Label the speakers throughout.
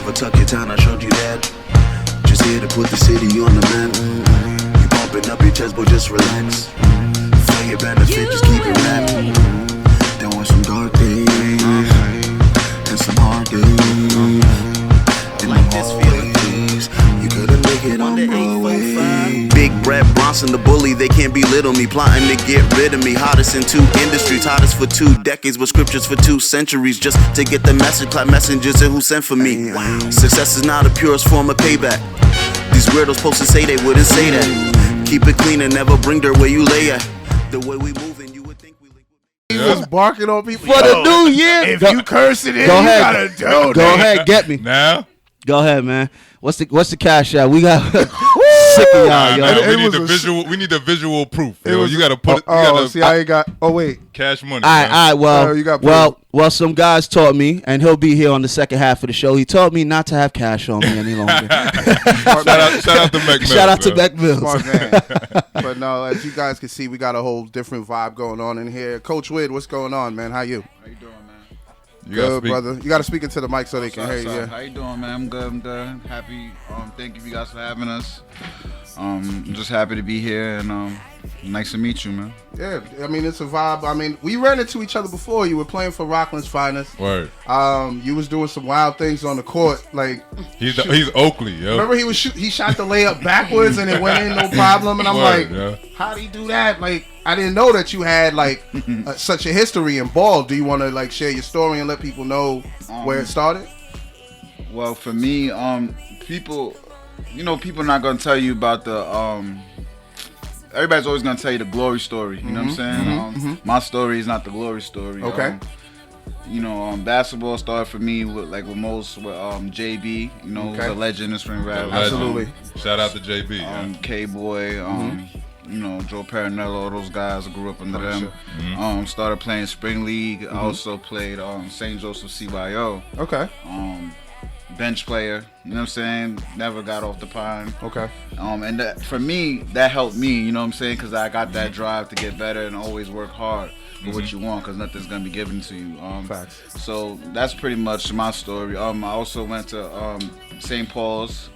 Speaker 1: never tuck your town, I showed you that. Just here to put the city on the map. You bumping up your chest, boy, just relax. For your benefit, just keep it rap. There were some dark days and some hard days. And like this feeling days, you couldn't make it on Broadway. Big Brad Bronson, the bully, they can't belittle me. Plotting to get rid of me. Hottest in 2 industries, hottest for 2 decades, with scriptures for 2 centuries. Just to get the message, clap messengers and who sent for me. Success is not the purest form of payback. These weirdos supposed to say they wouldn't say that. Keep it clean and never bring dirt where you lay at. The way we moving, you would think we link.
Speaker 2: He was barking on people
Speaker 3: for the new year.
Speaker 2: If you cursing it,
Speaker 3: go
Speaker 2: you
Speaker 3: ahead.
Speaker 2: gotta do
Speaker 3: Go ahead, get me.
Speaker 4: Now?
Speaker 3: Go ahead, man. What's the cash out? We got sick of y'all, yo.
Speaker 4: We need the visual proof. Yo, you gotta put.
Speaker 2: See, I ain't got. Oh wait,
Speaker 4: cash money.
Speaker 3: All right.
Speaker 2: you got
Speaker 3: well. Some guys taught me, and he'll be here on the second half of the show. He taught me not to have cash on me any longer.
Speaker 4: shout out to Mac Mills.
Speaker 3: Shout out to Mac Mills.
Speaker 2: Smart man. But no, as you guys can see, we got a whole different vibe going on in here. Coach Wid, what's going on, man? How you?
Speaker 5: How you doing, man?
Speaker 2: Good, brother. You got to speak into the mic so they can hear you. Yeah.
Speaker 5: How you doing, man? I'm good. Happy. Thank you guys for having us. I'm just happy to be here, and nice to meet you, man.
Speaker 2: Yeah, I mean, it's a vibe. I mean, we ran into each other before. You were playing for Rockland's Finest.
Speaker 4: Word.
Speaker 2: You was doing some wild things on the court, like
Speaker 4: he's Oakley, yo.
Speaker 2: Remember he shot the layup backwards and it went in no problem, and I'm
Speaker 4: Word,
Speaker 2: how do you do that? Like, I didn't know that you had like such a history in ball. Do you want to like share your story and let people know where it started?
Speaker 5: Well, for me, people not gonna tell you about the everybody's always gonna tell you the glory story. You know what I'm saying? My story is not the glory story.
Speaker 2: Okay.
Speaker 5: Basketball started for me with most with JB. Who's a legend in spring rap.
Speaker 2: Absolutely.
Speaker 4: Shout out to JB.
Speaker 5: K-Boy. Joe Paranello, all those guys. I grew up under them. Started playing Spring League. I also played St. Joseph CYO.
Speaker 2: Okay.
Speaker 5: Bench player, you know what I'm saying? Never got off the pine.
Speaker 2: Okay.
Speaker 5: And for me, that helped me, you know what I'm saying? Because I got that drive to get better and always work hard for what you want, because nothing's going to be given to you.
Speaker 2: Facts.
Speaker 5: So that's pretty much my story. I also went to St. Paul's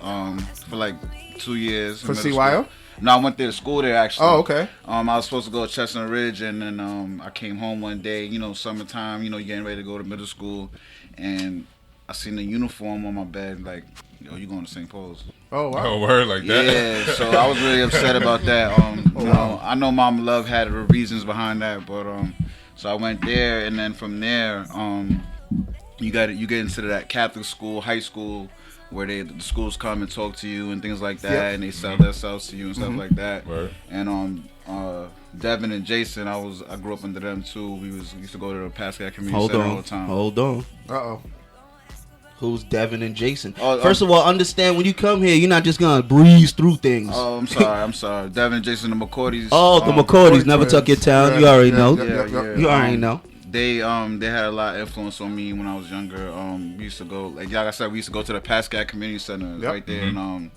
Speaker 5: for like 2 years.
Speaker 2: For CYO?
Speaker 5: No, I went there to school there, actually.
Speaker 2: Oh, okay.
Speaker 5: I was supposed to go to Chestnut Ridge, and then I came home one day, summertime, you're getting ready to go to middle school, and I seen the uniform on my bed, like, yo, you going to St. Paul's?
Speaker 2: Oh, wow.
Speaker 4: Oh, word like that?
Speaker 5: Yeah, so I was really upset about that. I know Mama Love had her reasons behind that, but so I went there, and then from there, you get into that Catholic school, high school, where the schools come and talk to you and things like that, and they sell themselves to you and stuff like that.
Speaker 4: Word.
Speaker 5: And Devin and Jason, I grew up under them too. We used to go to the Pascal Community Center all the time.
Speaker 3: Hold on.
Speaker 2: Uh-oh.
Speaker 3: Who's Devin and Jason? First of all, understand when you come here, you're not just gonna breeze through things.
Speaker 5: Oh, I'm sorry. Devin and Jason, the McCourties.
Speaker 3: Oh, the McCourties never took your town.
Speaker 2: Yeah,
Speaker 3: you already know.
Speaker 5: You
Speaker 3: already know.
Speaker 5: They had a lot of influence on me when I was younger. We used to go, like I said, we used to go to the Pascal Community Center right there in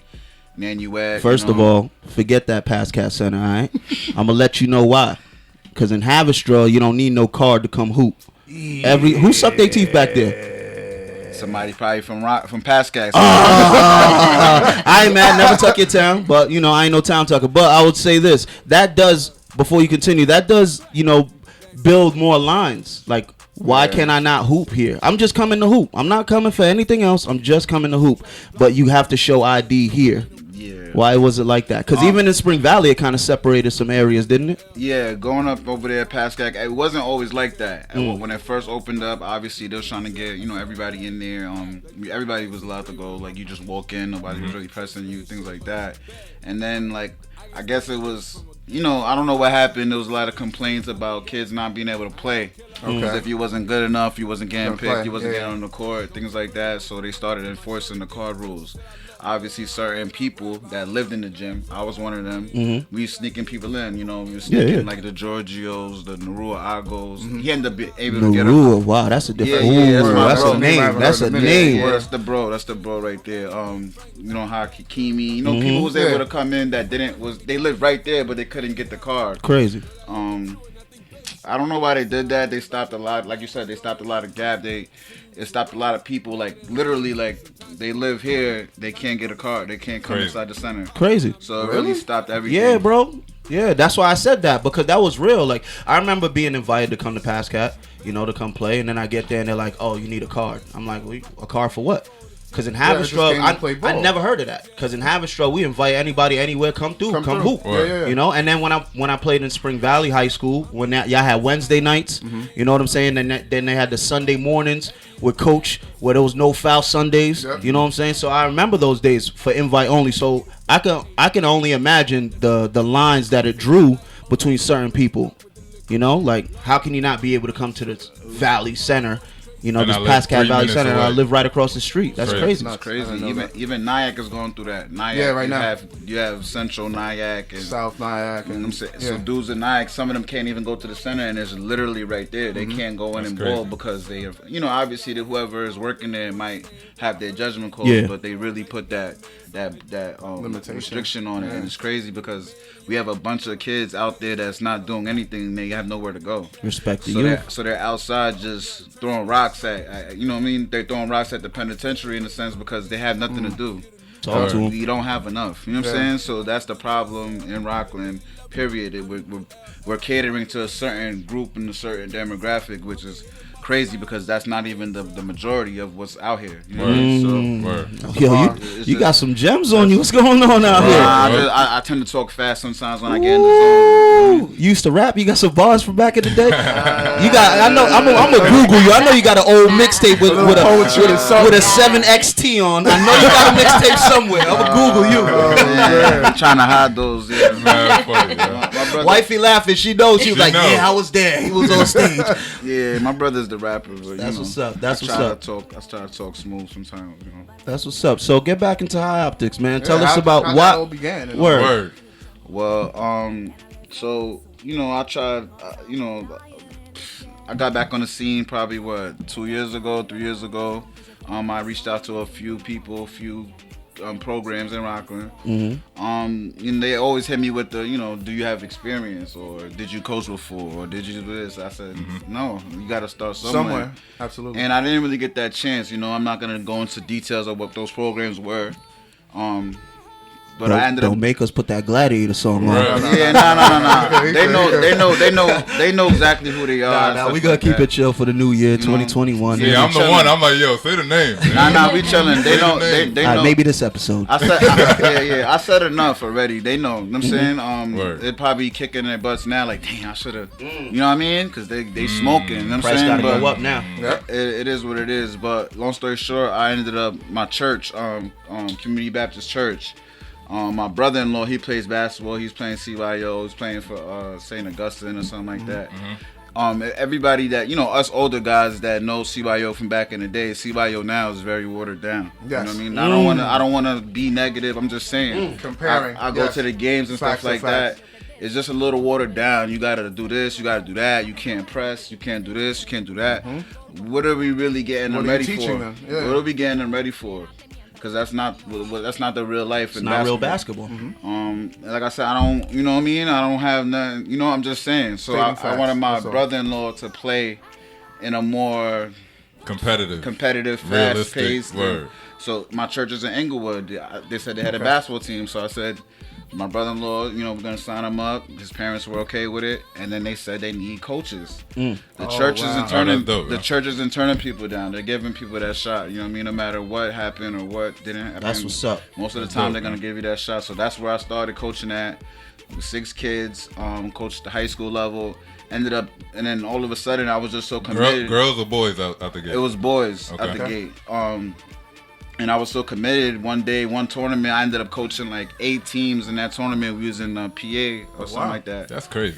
Speaker 5: Nanuet.
Speaker 3: First of all, forget that Pascal Center, all right? I'm gonna let you know why. Because in Haverstraw, you don't need no card to come hoop. Who sucked their teeth back there?
Speaker 5: Somebody probably from Pascal.
Speaker 3: I ain't mad, never tuck your town, but I ain't no town tucker. But I would say this: that does, before you continue, that does build more lines. Like, why can I not hoop here? I'm just coming to hoop. I'm not coming for anything else. I'm just coming to hoop. But you have to show ID here.
Speaker 5: Yeah.
Speaker 3: Why was it like that? Because even in Spring Valley, it kind of separated some areas, didn't it?
Speaker 5: Yeah, going up over there at Pascal, it wasn't always like that. When it first opened up, obviously they was trying to get everybody in there. Everybody was allowed to go. Like, you just walk in, nobody was really pressing you, things like that. And then I guess it was. I don't know what happened. There was a lot of complaints about kids not being able to play. Because if you wasn't good enough, you wasn't getting picked, you wasn't getting on the court, things like that. So they started enforcing the card rules. Obviously, certain people that lived in the gym, I was one of them. We were sneaking people in. We were sneaking like the Giorgios, the Narua Agos. He ended up being able to get him.
Speaker 3: Wow, that's a different.
Speaker 5: That's
Speaker 3: a name. That's a name.
Speaker 5: Yeah, that's the bro right there. Hakimi. People was able to come in that they lived right there, but they couldn't get the card.
Speaker 3: Crazy.
Speaker 5: I don't know why they did that. They stopped a lot, like you said, they stopped a lot of gap. It stopped a lot of people, like literally, like they live here, they can't get a car, they can't come inside the center.
Speaker 3: Crazy.
Speaker 5: So it really stopped everything.
Speaker 3: Yeah, bro. Yeah, that's why I said that, because that was real. Like, I remember being invited to come to Passcat, you know, to come play, and then I get there and they're like, "Oh, you need a card." I'm like, "A card for what?" Because in Haverstraw, I never heard of that. Because in Haverstraw, we invite anybody anywhere, come through, come hoop.
Speaker 2: Yeah.
Speaker 3: You know. And then when I played in Spring Valley High School, when y'all had Wednesday nights, you know what I'm saying. Then they had the Sunday mornings with Coach, where there was no foul Sundays.
Speaker 2: Yep.
Speaker 3: You know what I'm saying. So I remember those days for invite only. So I can only imagine the lines that it drew between certain people. You know, like how can you not be able to come to the Valley Center? You know,
Speaker 4: And
Speaker 3: this Passcat Valley Center, I live right across the street. That's crazy.
Speaker 5: It's crazy. Even Nyack is going through that. Nyack,
Speaker 2: right now.
Speaker 5: You have Central Nyack and
Speaker 2: South Nyack.
Speaker 5: You know what I'm saying? So dudes in Nyack, some of them can't even go to the center, and it's literally right there. They can't go in and ball because they have, you know, obviously whoever is working there might have their judgment calls, but they really put that restriction on it, and it's crazy because we have a bunch of kids out there that's not doing anything. They have nowhere to go.
Speaker 3: Respect to you.
Speaker 5: So they're outside just throwing rocks at you know what I mean? They're throwing rocks at the penitentiary in a sense because they have nothing to do.
Speaker 3: Talk to 'em.
Speaker 5: We don't have enough. You know what I'm saying? So that's the problem in Rockland. Period. We're catering to a certain group and a certain demographic, which is crazy because that's not even the majority of what's out here. You know what I mean? So,
Speaker 3: yo, you got some gems on you. What's going on out here?
Speaker 5: I tend to talk fast sometimes when I get in the zone.
Speaker 3: You used to rap. You got some bars from back in the day. You got. I know. I'm gonna Google you. I know you got an old mixtape with a 7XT on. I know you got a mixtape somewhere. I'm gonna Google you.
Speaker 5: I'm trying to hide those. Yeah.
Speaker 4: Funny,
Speaker 5: My brother,
Speaker 3: Wifey laughing. She knows. She was like,
Speaker 4: knows.
Speaker 3: "Yeah, I was there. He was on stage."
Speaker 5: yeah, my brother's the rapper. But,
Speaker 3: That's what's up. That's what's
Speaker 5: I
Speaker 3: up.
Speaker 5: try to talk smooth sometimes. You know.
Speaker 3: That's what's up. So get back into High Optics, man. Tell us
Speaker 2: how
Speaker 3: about
Speaker 2: that
Speaker 3: what
Speaker 2: all began.
Speaker 3: word.
Speaker 5: Well, so you know, I tried. I got back on the scene probably 3 years ago. I reached out to a few people, programs in Rockland. And they always hit me with the, do you have experience, or did you coach before, or did you do this? I said, no, you got to start somewhere.
Speaker 2: Absolutely.
Speaker 5: And I didn't really get that chance. I'm not gonna go into details of what those programs were. But I ended up.
Speaker 3: Don't make us put that Gladiator song on.
Speaker 5: Yeah, no. They know exactly who they are.
Speaker 3: Nah, we gotta keep it chill for the new year, 2021.
Speaker 4: Yeah, I'm the one. I'm like, yo, say the name.
Speaker 5: Nah, we chilling. They know. They know.
Speaker 3: Maybe this episode.
Speaker 5: I said enough already. They know. You know what I'm saying?
Speaker 4: Word.
Speaker 5: They're probably kicking their butts now. Like, dang, I should have. You know what I mean? Because they smoking. You know what I'm
Speaker 3: Price
Speaker 5: saying?
Speaker 3: gotta go up now.
Speaker 5: It is what it is. But long story short, I ended up my church, Community Baptist Church. My brother-in-law, he plays basketball. He's playing CYO. He's playing for St. Augustine or something like that. Everybody that, us older guys that know CYO from back in the day, CYO now is very watered down.
Speaker 2: Yes.
Speaker 5: You know what I mean? I don't want to be negative. I'm just saying.
Speaker 2: Comparing.
Speaker 5: I go to the games and
Speaker 2: Facts
Speaker 5: stuff like that. It's just a little watered down. You got to do this. You got to do that. You can't press. You can't do this. You can't do that. What are we really getting them ready for?
Speaker 2: Them? Yeah.
Speaker 5: What are we getting them ready for? Because that's not the real life.
Speaker 3: It's not real basketball.
Speaker 5: Like I said, I don't, you know what I mean? I don't have nothing, I'm just saying. So I wanted my brother-in-law to play in a more competitive, fast-paced. So my church is in Inglewood. They said they had a basketball team. So I said, my brother-in-law, we're going to sign him up. His parents were okay with it. And then they said they need coaches. The church isn't turning people down. They're giving people that shot. You know what I mean? No matter what happened or what didn't happen.
Speaker 3: That's what's up.
Speaker 5: Most of the time, they're going to give you that shot. So that's where I started coaching at. With 6 kids, coached the high school level. Ended up, and then all of a sudden, I was just so committed.
Speaker 4: Girls or boys out the gate?
Speaker 5: It was boys out the gate. And I was so committed. One day, one tournament, I ended up coaching like 8 teams in that tournament. We was in PA or something like that.
Speaker 4: That's crazy.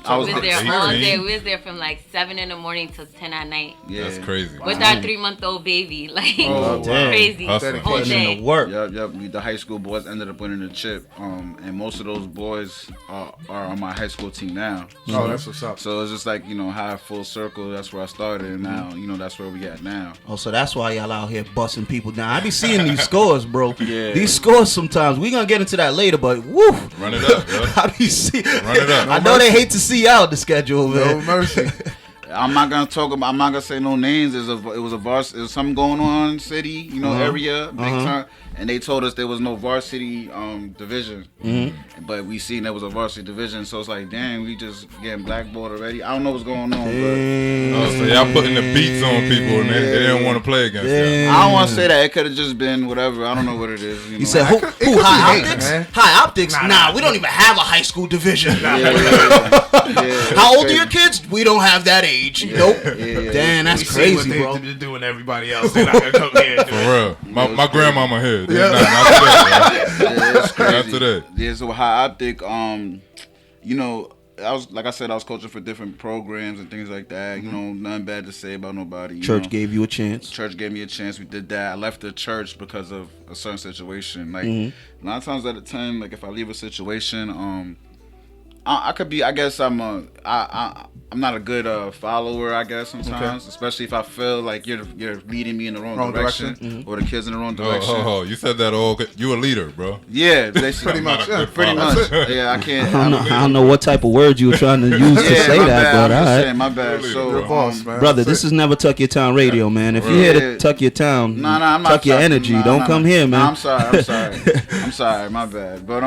Speaker 5: I
Speaker 6: was there all day. We was there from like 7 in the morning till 10 at night.
Speaker 5: Yeah.
Speaker 4: That's crazy.
Speaker 6: With our 3-month-old baby. Like, crazy. Whole day.
Speaker 3: Work.
Speaker 5: Yep. The high school boys ended up winning the chip. And most of those boys are on my high school team now.
Speaker 2: Oh, that's what's up.
Speaker 5: So it's just like, how full circle, that's where I started. And now, that's where we at now.
Speaker 3: Oh, so that's why y'all out here busting people down. I be seeing these scores, bro.
Speaker 5: Yeah.
Speaker 3: These scores sometimes. We gonna get into that later, but woo.
Speaker 4: Run it up, yo.
Speaker 3: I be see.
Speaker 4: Run it up.
Speaker 3: I know they hate to see out the schedule, man.
Speaker 2: No mercy.
Speaker 5: I'm not gonna say no names. It was something going on in the city, you know, area, big time. And they told us there was no varsity division, but we seen there was a varsity division. So it's like, damn, we just getting blackballed already. I don't know what's going on.
Speaker 4: Oh, so y'all putting the beats on people and they didn't want to play against them.
Speaker 5: I don't want to say that. It could have just been whatever. I don't know what it is. You know?
Speaker 3: said, who
Speaker 2: could be
Speaker 3: High
Speaker 2: hate,
Speaker 3: Optics?
Speaker 2: man.
Speaker 3: High Optics? Nah, we don't even have a high school division.
Speaker 5: Yeah.
Speaker 3: How old are your kids? We don't have that age. Nope.
Speaker 5: Yeah.
Speaker 3: Damn, that's
Speaker 7: We see what
Speaker 3: crazy, bro.
Speaker 7: They're doing everybody else. They're not gonna come here. And do
Speaker 4: For
Speaker 7: it.
Speaker 4: real. My grandmama here.
Speaker 2: Yeah.
Speaker 4: Not today, bro.
Speaker 5: Yeah, it's crazy.
Speaker 4: Not today.
Speaker 5: Yeah, so High Optic, you know, I was coaching for different programs and things like that. You know, nothing bad to say about nobody. You
Speaker 3: Church
Speaker 5: know.
Speaker 3: gave you a chance.
Speaker 5: Church gave me a chance. We did that. I left the church because of a certain situation. Like 9 times out of 10, like if I leave a situation, I could be. I guess I'm not a good follower. I guess sometimes, especially if I feel like you're leading me in the wrong direction, or the kids in the wrong direction.
Speaker 4: Oh, you said that all. You a leader, bro.
Speaker 5: Yeah, basically.
Speaker 2: Pretty much.
Speaker 4: Not a
Speaker 2: Yeah.
Speaker 4: good
Speaker 5: Pretty
Speaker 4: father.
Speaker 5: much. Yeah, I can't.
Speaker 3: I don't know what type of words you were trying to use to say
Speaker 5: my
Speaker 3: that,
Speaker 5: bad.
Speaker 3: but
Speaker 5: I'm
Speaker 3: all
Speaker 5: just
Speaker 3: right.
Speaker 5: saying, my bad. So,
Speaker 2: You're a boss, man.
Speaker 3: Brother,
Speaker 2: That's
Speaker 3: this
Speaker 2: it.
Speaker 3: is never Tuck Your Town radio, man. If you're here to
Speaker 5: Yeah.
Speaker 3: tuck your town,
Speaker 5: I'm not
Speaker 3: tuck your
Speaker 5: talking-
Speaker 3: energy. Don't come here, man.
Speaker 5: I'm sorry. I'm sorry. My bad. But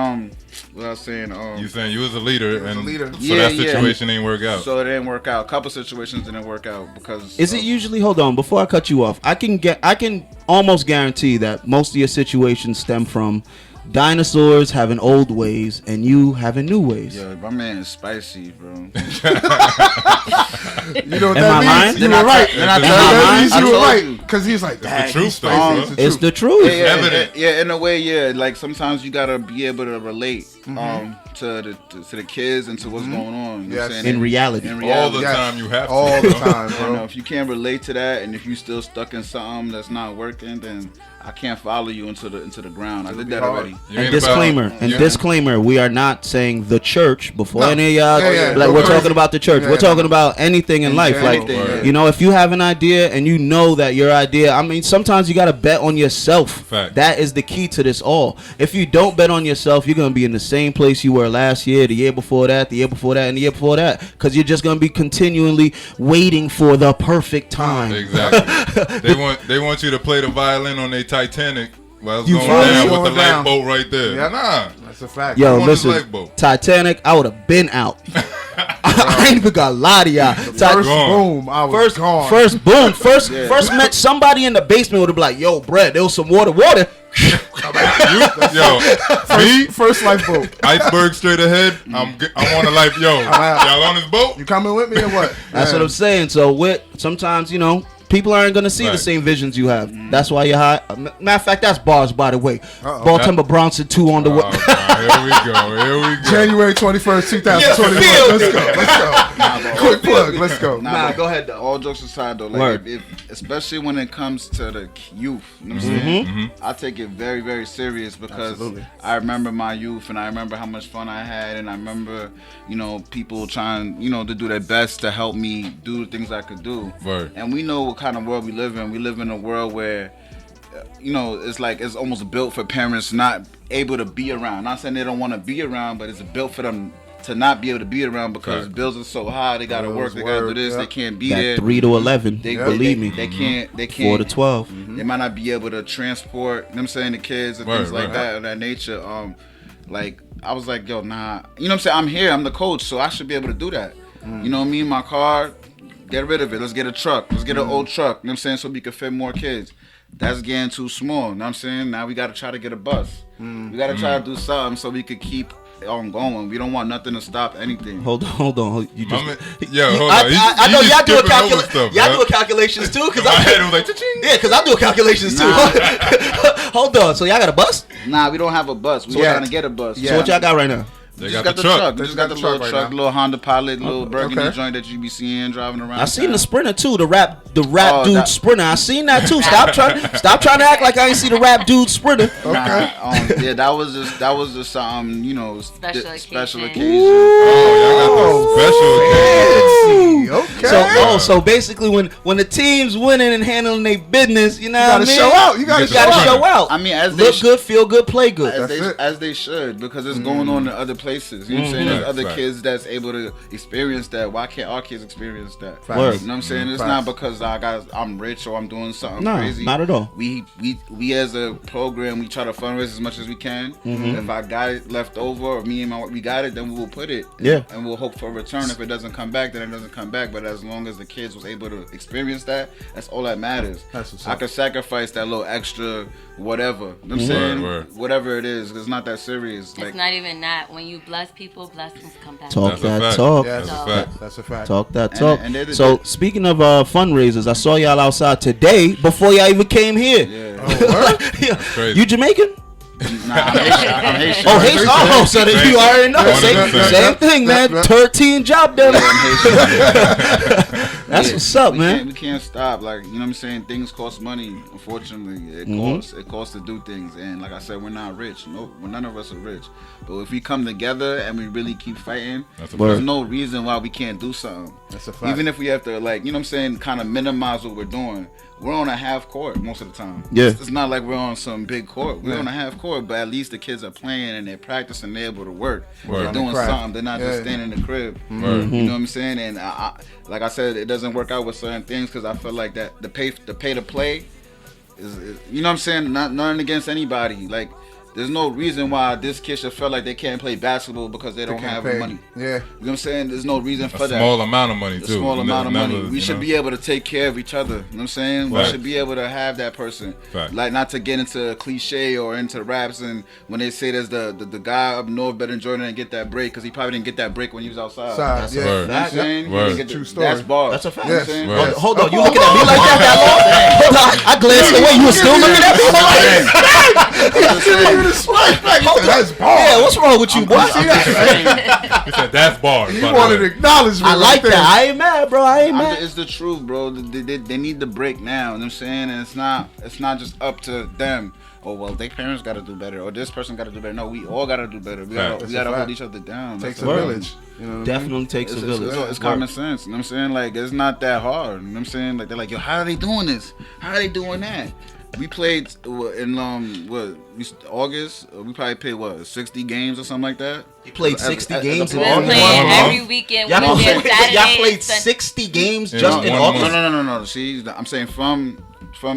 Speaker 5: what I was saying.
Speaker 4: You saying you was a leader, and
Speaker 2: leader.
Speaker 4: so
Speaker 5: Yeah,
Speaker 4: that
Speaker 5: yeah.
Speaker 4: situation ain't work out.
Speaker 5: So it didn't work out. A couple situations didn't work out because.
Speaker 3: Is it usually? Hold on, before I cut you off, I can almost guarantee that most of your situations stem from dinosaurs having old ways and you having new ways.
Speaker 5: Yo, my man is spicy, bro.
Speaker 2: You know what
Speaker 3: Am
Speaker 2: that
Speaker 3: I
Speaker 2: means?
Speaker 3: lying?
Speaker 2: You
Speaker 5: Then
Speaker 2: were
Speaker 5: I
Speaker 2: right.
Speaker 5: told- then I
Speaker 2: That
Speaker 3: told
Speaker 2: means
Speaker 5: you.
Speaker 2: you
Speaker 5: I
Speaker 2: were
Speaker 5: told
Speaker 2: right.
Speaker 5: you.
Speaker 2: Because he's like, dang,
Speaker 4: truth,
Speaker 2: he's
Speaker 4: though,
Speaker 2: spicy.
Speaker 4: bro.
Speaker 2: It's
Speaker 3: It's
Speaker 2: the
Speaker 3: the
Speaker 2: truth.
Speaker 3: truth.
Speaker 5: Yeah,
Speaker 4: evident.
Speaker 5: yeah, in a way, yeah. Like sometimes you gotta be able to relate to the kids and to what's going on. You know what I'm
Speaker 2: Yes.
Speaker 5: saying?
Speaker 3: In reality.
Speaker 4: all the
Speaker 2: Yes.
Speaker 4: time you have to.
Speaker 2: All the
Speaker 4: bro.
Speaker 2: time,
Speaker 5: You know,
Speaker 2: bro.
Speaker 5: if you can't relate to that, and if you still stuck in something that's not working, then I can't follow you into the ground. I did that
Speaker 2: hard.
Speaker 5: already.
Speaker 4: You
Speaker 3: And
Speaker 4: ain't
Speaker 3: disclaimer,
Speaker 4: about-
Speaker 3: disclaimer, we are not saying the church before
Speaker 2: No.
Speaker 3: any of y'all.
Speaker 2: Yeah, yeah,
Speaker 3: Like
Speaker 2: no
Speaker 3: we're
Speaker 2: crazy.
Speaker 3: talking about the church.
Speaker 2: Yeah,
Speaker 3: We're talking
Speaker 2: no.
Speaker 3: about anything in life. Like
Speaker 5: Anything, yeah.
Speaker 3: you know, if you have an idea and you know that your idea, I mean, sometimes you gotta bet on yourself.
Speaker 4: Fact.
Speaker 3: That is the key to this all. If you don't bet on yourself, you're gonna be in the same place you were last year, the year before that, the year before that, and the year before that, because you're just gonna be continually waiting for the perfect time.
Speaker 4: Exactly. they want you to play the violin on their Titanic while it's
Speaker 3: You
Speaker 4: going
Speaker 3: feel me?
Speaker 4: down with
Speaker 2: Going
Speaker 4: the
Speaker 2: down.
Speaker 4: lifeboat right there.
Speaker 2: Yeah.
Speaker 4: Nah.
Speaker 2: That's a fact.
Speaker 3: Yo,
Speaker 4: I'm on this
Speaker 3: listen,
Speaker 4: lifeboat.
Speaker 3: Titanic, I would have been out. I ain't even gonna lie to y'all.
Speaker 2: First
Speaker 4: Gone.
Speaker 2: boom, I was gone.
Speaker 3: First boom, first met somebody in the basement would have been like, yo, Brett, there was some water.
Speaker 4: Yo, me,
Speaker 2: First lifeboat.
Speaker 4: iceberg straight ahead. I'm on the life. Yo,
Speaker 2: out.
Speaker 4: y'all on this boat?
Speaker 2: You coming with me or what?
Speaker 3: That's what I'm saying. So sometimes, you know, people aren't gonna see the
Speaker 4: Right.
Speaker 3: same visions you have. That's why you're high. Matter of fact, that's bars, by the way.
Speaker 2: Uh-oh.
Speaker 3: Baltimore Bronson 2 on the way.
Speaker 4: Oh, God, here we go.
Speaker 2: January 21st, 2021.
Speaker 3: Yeah,
Speaker 2: Let's go. Quick plug. Let's go.
Speaker 3: Nah, go ahead, though.
Speaker 5: All jokes aside, though, like
Speaker 3: Word.
Speaker 5: especially when it comes to the youth, you know what I'm saying? I take it very, very serious because
Speaker 2: Absolutely.
Speaker 5: I remember my youth and I remember how much fun I had, and I remember, you know, people trying, you know, to do their best to help me do the things I could do.
Speaker 4: Word.
Speaker 5: And we know what kind of world we live in. We live in a world where, you know, it's like it's almost built for parents not able to be around. Not saying they don't want to be around, but it's built for them to not be able to be around because
Speaker 4: Right.
Speaker 5: bills are so high. They gotta work. They gotta do this.
Speaker 2: yeah.
Speaker 5: They can't be
Speaker 3: That
Speaker 5: there.
Speaker 3: 3 to 11.
Speaker 5: They,
Speaker 3: Believe me.
Speaker 5: They can't.
Speaker 3: 4 to 12.
Speaker 5: They might not be able to transport. You know what I'm saying, the kids and
Speaker 4: Right,
Speaker 5: things like
Speaker 4: right.
Speaker 5: that of that nature. Like I was like, yo, nah. You know what I'm saying? I'm here. I'm the coach, so I should be able to do that. You know what I mean? My car. Get rid of it. Let's get a truck. Let's get an old truck. You know what I'm saying? So we can fit more kids. That's getting too small. You know what I'm saying? Now we got to try to get a bus. We got to try to do something so we could keep on going. We don't want nothing to stop anything.
Speaker 3: Hold on. You just,
Speaker 4: Yo, hold on.
Speaker 3: I know y'all do a
Speaker 4: calculation.
Speaker 3: Y'all do a calculations too, cause
Speaker 4: My
Speaker 3: I
Speaker 4: head was like, cha-ching.
Speaker 3: yeah, cause I do calculations too. Hold on. So y'all got a bus?
Speaker 5: Nah, we don't have a bus. We're
Speaker 2: Yeah.
Speaker 5: trying to get a bus.
Speaker 3: So what y'all got right now?
Speaker 4: They got the truck.
Speaker 5: They just got the little
Speaker 2: right
Speaker 5: truck,
Speaker 2: now.
Speaker 5: little Honda Pilot, little burgundy
Speaker 2: okay.
Speaker 5: joint that you be seeing driving around.
Speaker 3: I seen
Speaker 5: town.
Speaker 3: the Sprinter too, the rap
Speaker 5: Oh,
Speaker 3: dude
Speaker 5: that-
Speaker 3: Sprinter. I seen that too. Stop trying to act like I ain't see the rap dude Sprinter.
Speaker 2: Okay.
Speaker 5: Yeah, that was just you know,
Speaker 6: Special
Speaker 5: occasion.
Speaker 4: Oh, y'all got
Speaker 2: Okay.
Speaker 3: So basically, when the team's winning and handling their business, you know,
Speaker 2: You gotta
Speaker 3: what I mean?
Speaker 2: show out. You gotta
Speaker 3: You gotta
Speaker 2: show out.
Speaker 3: show out.
Speaker 5: I mean, as
Speaker 3: look good, feel good, play good.
Speaker 5: as they should, because it's going on in other places. You know what I'm saying? There's other
Speaker 4: Right.
Speaker 5: kids that's able to experience that. Why can't our kids experience that?
Speaker 2: Facts.
Speaker 3: Word.
Speaker 5: You know what I'm saying? It's
Speaker 2: Facts.
Speaker 5: not because I'm rich or I'm doing something
Speaker 3: No,
Speaker 5: crazy.
Speaker 3: not at all.
Speaker 5: We as a program, we try to fundraise as much as we can. If I got it left over, or me and we got it, then we will put it.
Speaker 3: Yeah.
Speaker 5: And we'll hope for a return. If it doesn't come back, then it doesn't come back. But as long as the kids was able to experience that, that's all that matters.
Speaker 2: That's what's
Speaker 5: I
Speaker 2: up.
Speaker 5: could sacrifice that little extra whatever. You know what I'm saying?
Speaker 4: Word.
Speaker 5: Whatever it is, it's not that serious.
Speaker 6: It's not even that. When you bless people, blessings come back.
Speaker 3: Talk
Speaker 4: That's a
Speaker 3: that
Speaker 4: fact.
Speaker 3: talk.
Speaker 2: Yeah,
Speaker 4: That's a
Speaker 6: So-
Speaker 4: fact.
Speaker 2: That's a fact.
Speaker 3: Talk that
Speaker 5: And-
Speaker 3: talk.
Speaker 5: and they-
Speaker 3: So speaking of fundraisers, I saw y'all outside today before y'all even came here.
Speaker 5: Yeah.
Speaker 3: Yeah.
Speaker 4: crazy.
Speaker 3: You Jamaican?
Speaker 5: Nah, I'm Haitian.
Speaker 3: Oh, Haitian. Oh, so then you already know. Same thing, man. 13 job done. That's what's up, man.
Speaker 5: We can't stop. Like, you know what I'm saying? Things cost money. Unfortunately, it costs to do things. And like I said, we're not rich. No, none of us are rich. But if we come together and we really keep fighting,
Speaker 4: That's a
Speaker 3: Word.
Speaker 5: there's no reason why we can't do something.
Speaker 2: That's a fact.
Speaker 5: Even if we have to, like, you know what I'm saying, kind of minimize what we're doing. We're on a half court most of the time.
Speaker 3: Yeah.
Speaker 5: It's not like we're on some big court. We're
Speaker 2: Yeah.
Speaker 5: on a half court, but at least the kids are playing and they're practicing. They're able to work.
Speaker 4: Word.
Speaker 5: They're doing
Speaker 2: Craft.
Speaker 5: something. They're not just
Speaker 2: Yeah.
Speaker 5: standing in the crib.
Speaker 4: Word.
Speaker 5: You know what I'm saying? And like I said, it doesn't work out with certain things because I feel like that the pay to play is you know what I'm saying? Nothing against anybody. Like, there's no reason why this kid should feel like they can't play basketball because they don't have
Speaker 2: pay.
Speaker 5: money.
Speaker 2: Yeah.
Speaker 5: You know what I'm saying? There's no reason for
Speaker 4: A
Speaker 5: that.
Speaker 4: small amount of money
Speaker 5: A
Speaker 4: too.
Speaker 5: small amount of money.
Speaker 4: Never,
Speaker 5: We
Speaker 4: you
Speaker 5: should
Speaker 4: know.
Speaker 5: be able to take care of each other. You know what I'm saying? We
Speaker 4: Facts.
Speaker 5: should be able to have that person.
Speaker 4: Facts.
Speaker 5: Like, not to get into cliche or into raps and when they say there's the guy up north better than Jordan and get that break because he probably didn't get that break when he was outside.
Speaker 2: Side, yeah.
Speaker 4: Word.
Speaker 5: You know what I'm
Speaker 3: Fact.
Speaker 5: saying? He
Speaker 4: Word.
Speaker 5: didn't get the-
Speaker 2: True story.
Speaker 5: That's bars.
Speaker 3: That's a fact.
Speaker 5: You know what I'm
Speaker 2: Yes.
Speaker 5: saying?
Speaker 4: Word.
Speaker 3: Hold on, you looking at me like that long? Hold on, I glanced away. You were still looking at me like
Speaker 2: That's bars.
Speaker 3: yeah, what's wrong with you, boy?
Speaker 4: He said that's bars.
Speaker 2: You
Speaker 4: by the
Speaker 2: wanted
Speaker 4: way.
Speaker 2: acknowledgement.
Speaker 3: I like
Speaker 2: right
Speaker 3: that. I ain't mad, bro. I ain't mad.
Speaker 5: It's the truth, bro. They need the break now. You know what I'm saying? And it's not just up to them. Oh, well, their parents got to do better, or this person got to do better. No, we all got to do better. We
Speaker 4: Fact.
Speaker 5: got to
Speaker 2: fact.
Speaker 5: hold each other down.
Speaker 2: Takes
Speaker 5: That's
Speaker 2: a
Speaker 5: all.
Speaker 2: village. You know what I mean?
Speaker 3: Definitely takes a village.
Speaker 5: It's common sense. You know what I'm saying? Like, it's not that hard. You know what I'm saying? Like, they're like, yo, how are they doing this? How are they doing that? We played in August. We probably played 60 games or something like that.
Speaker 3: You played
Speaker 5: As-
Speaker 3: 60
Speaker 5: as a
Speaker 3: games in
Speaker 6: We're
Speaker 5: program.
Speaker 3: August?
Speaker 6: playing
Speaker 4: One month?
Speaker 6: every weekend.
Speaker 3: Y'all
Speaker 6: Wednesday,
Speaker 3: played,
Speaker 6: Saturday,
Speaker 3: y'all played
Speaker 6: Sunday.
Speaker 3: 60 games
Speaker 4: Yeah,
Speaker 3: just in
Speaker 4: one
Speaker 3: August?
Speaker 4: month.
Speaker 5: No. See, I'm saying from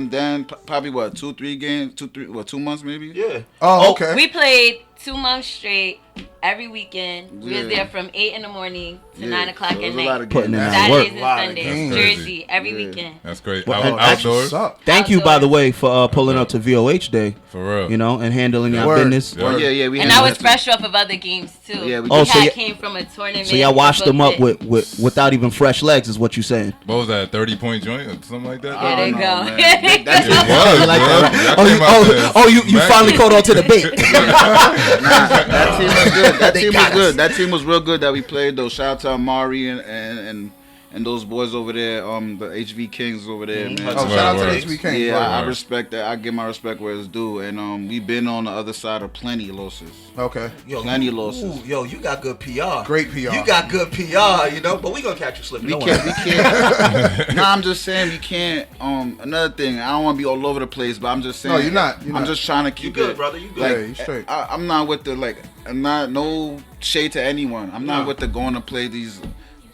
Speaker 5: then, probably 2-3 games, 2 months maybe.
Speaker 3: Yeah.
Speaker 2: Oh, okay.
Speaker 6: We played 2 months straight every weekend. We was
Speaker 5: Yeah.
Speaker 6: there from 8 in the morning to
Speaker 5: Yeah.
Speaker 6: 9 o'clock
Speaker 5: So
Speaker 6: at
Speaker 5: there's a lot
Speaker 6: night.
Speaker 5: of
Speaker 3: Putting in
Speaker 5: games.
Speaker 3: that work.
Speaker 6: Saturdays and
Speaker 2: Lot of
Speaker 6: Sundays,
Speaker 4: games.
Speaker 6: Jersey, every
Speaker 5: Yeah.
Speaker 6: weekend.
Speaker 4: That's great.
Speaker 3: Well,
Speaker 4: Outdoors.
Speaker 2: What's up?
Speaker 3: Thank you, by the
Speaker 6: Outdoors.
Speaker 3: way, for pulling up to VOH Day,
Speaker 4: For real.
Speaker 3: you know, and handling your
Speaker 2: Word.
Speaker 3: business.
Speaker 4: Yeah.
Speaker 5: Yeah. We
Speaker 6: And
Speaker 5: had
Speaker 6: I was
Speaker 5: that
Speaker 6: fresh off of other games too.
Speaker 5: Yeah, we
Speaker 6: we
Speaker 3: did. Oh, so
Speaker 6: had
Speaker 3: ya-
Speaker 6: came from a tournament.
Speaker 3: So y'all washed them up
Speaker 6: booked it.
Speaker 3: without even fresh legs, is what you saying?
Speaker 4: What was that? 30-point joint or something like that?
Speaker 6: There they
Speaker 5: know,
Speaker 6: go.
Speaker 5: man.
Speaker 4: It
Speaker 5: That's
Speaker 4: was,
Speaker 3: You like
Speaker 4: bro.
Speaker 3: that, right?
Speaker 4: Y'all
Speaker 3: Oh, you,
Speaker 4: came out there
Speaker 3: you
Speaker 4: smacking.
Speaker 3: finally caught on to the bait.
Speaker 5: That team was good. That
Speaker 3: They
Speaker 5: team was
Speaker 3: got us.
Speaker 5: good. That team was real good that we played though. Shout out to Amari and those boys over there, the HV Kings over there. Man.
Speaker 2: Oh, shout out to
Speaker 4: Word.
Speaker 2: the HBK.
Speaker 5: Yeah,
Speaker 2: Word.
Speaker 5: I respect that. I give my respect where it's due. And we've been on the other side of plenty of losses.
Speaker 2: Okay.
Speaker 5: Plenty of losses.
Speaker 3: Yo, you got good PR.
Speaker 2: Great PR.
Speaker 3: You got good PR, you know, but we gonna catch you slipping.
Speaker 5: We can't. Nah, I'm just saying we can't. Another thing, I don't want to be all over the place, but I'm just saying.
Speaker 2: No, you're not.
Speaker 5: I'm just trying to keep
Speaker 3: good,
Speaker 5: it.
Speaker 3: brother. You good.
Speaker 5: Like,
Speaker 2: Yeah, you straight.
Speaker 5: I'm not with the I'm not no shade to anyone. I'm not with the going to play these.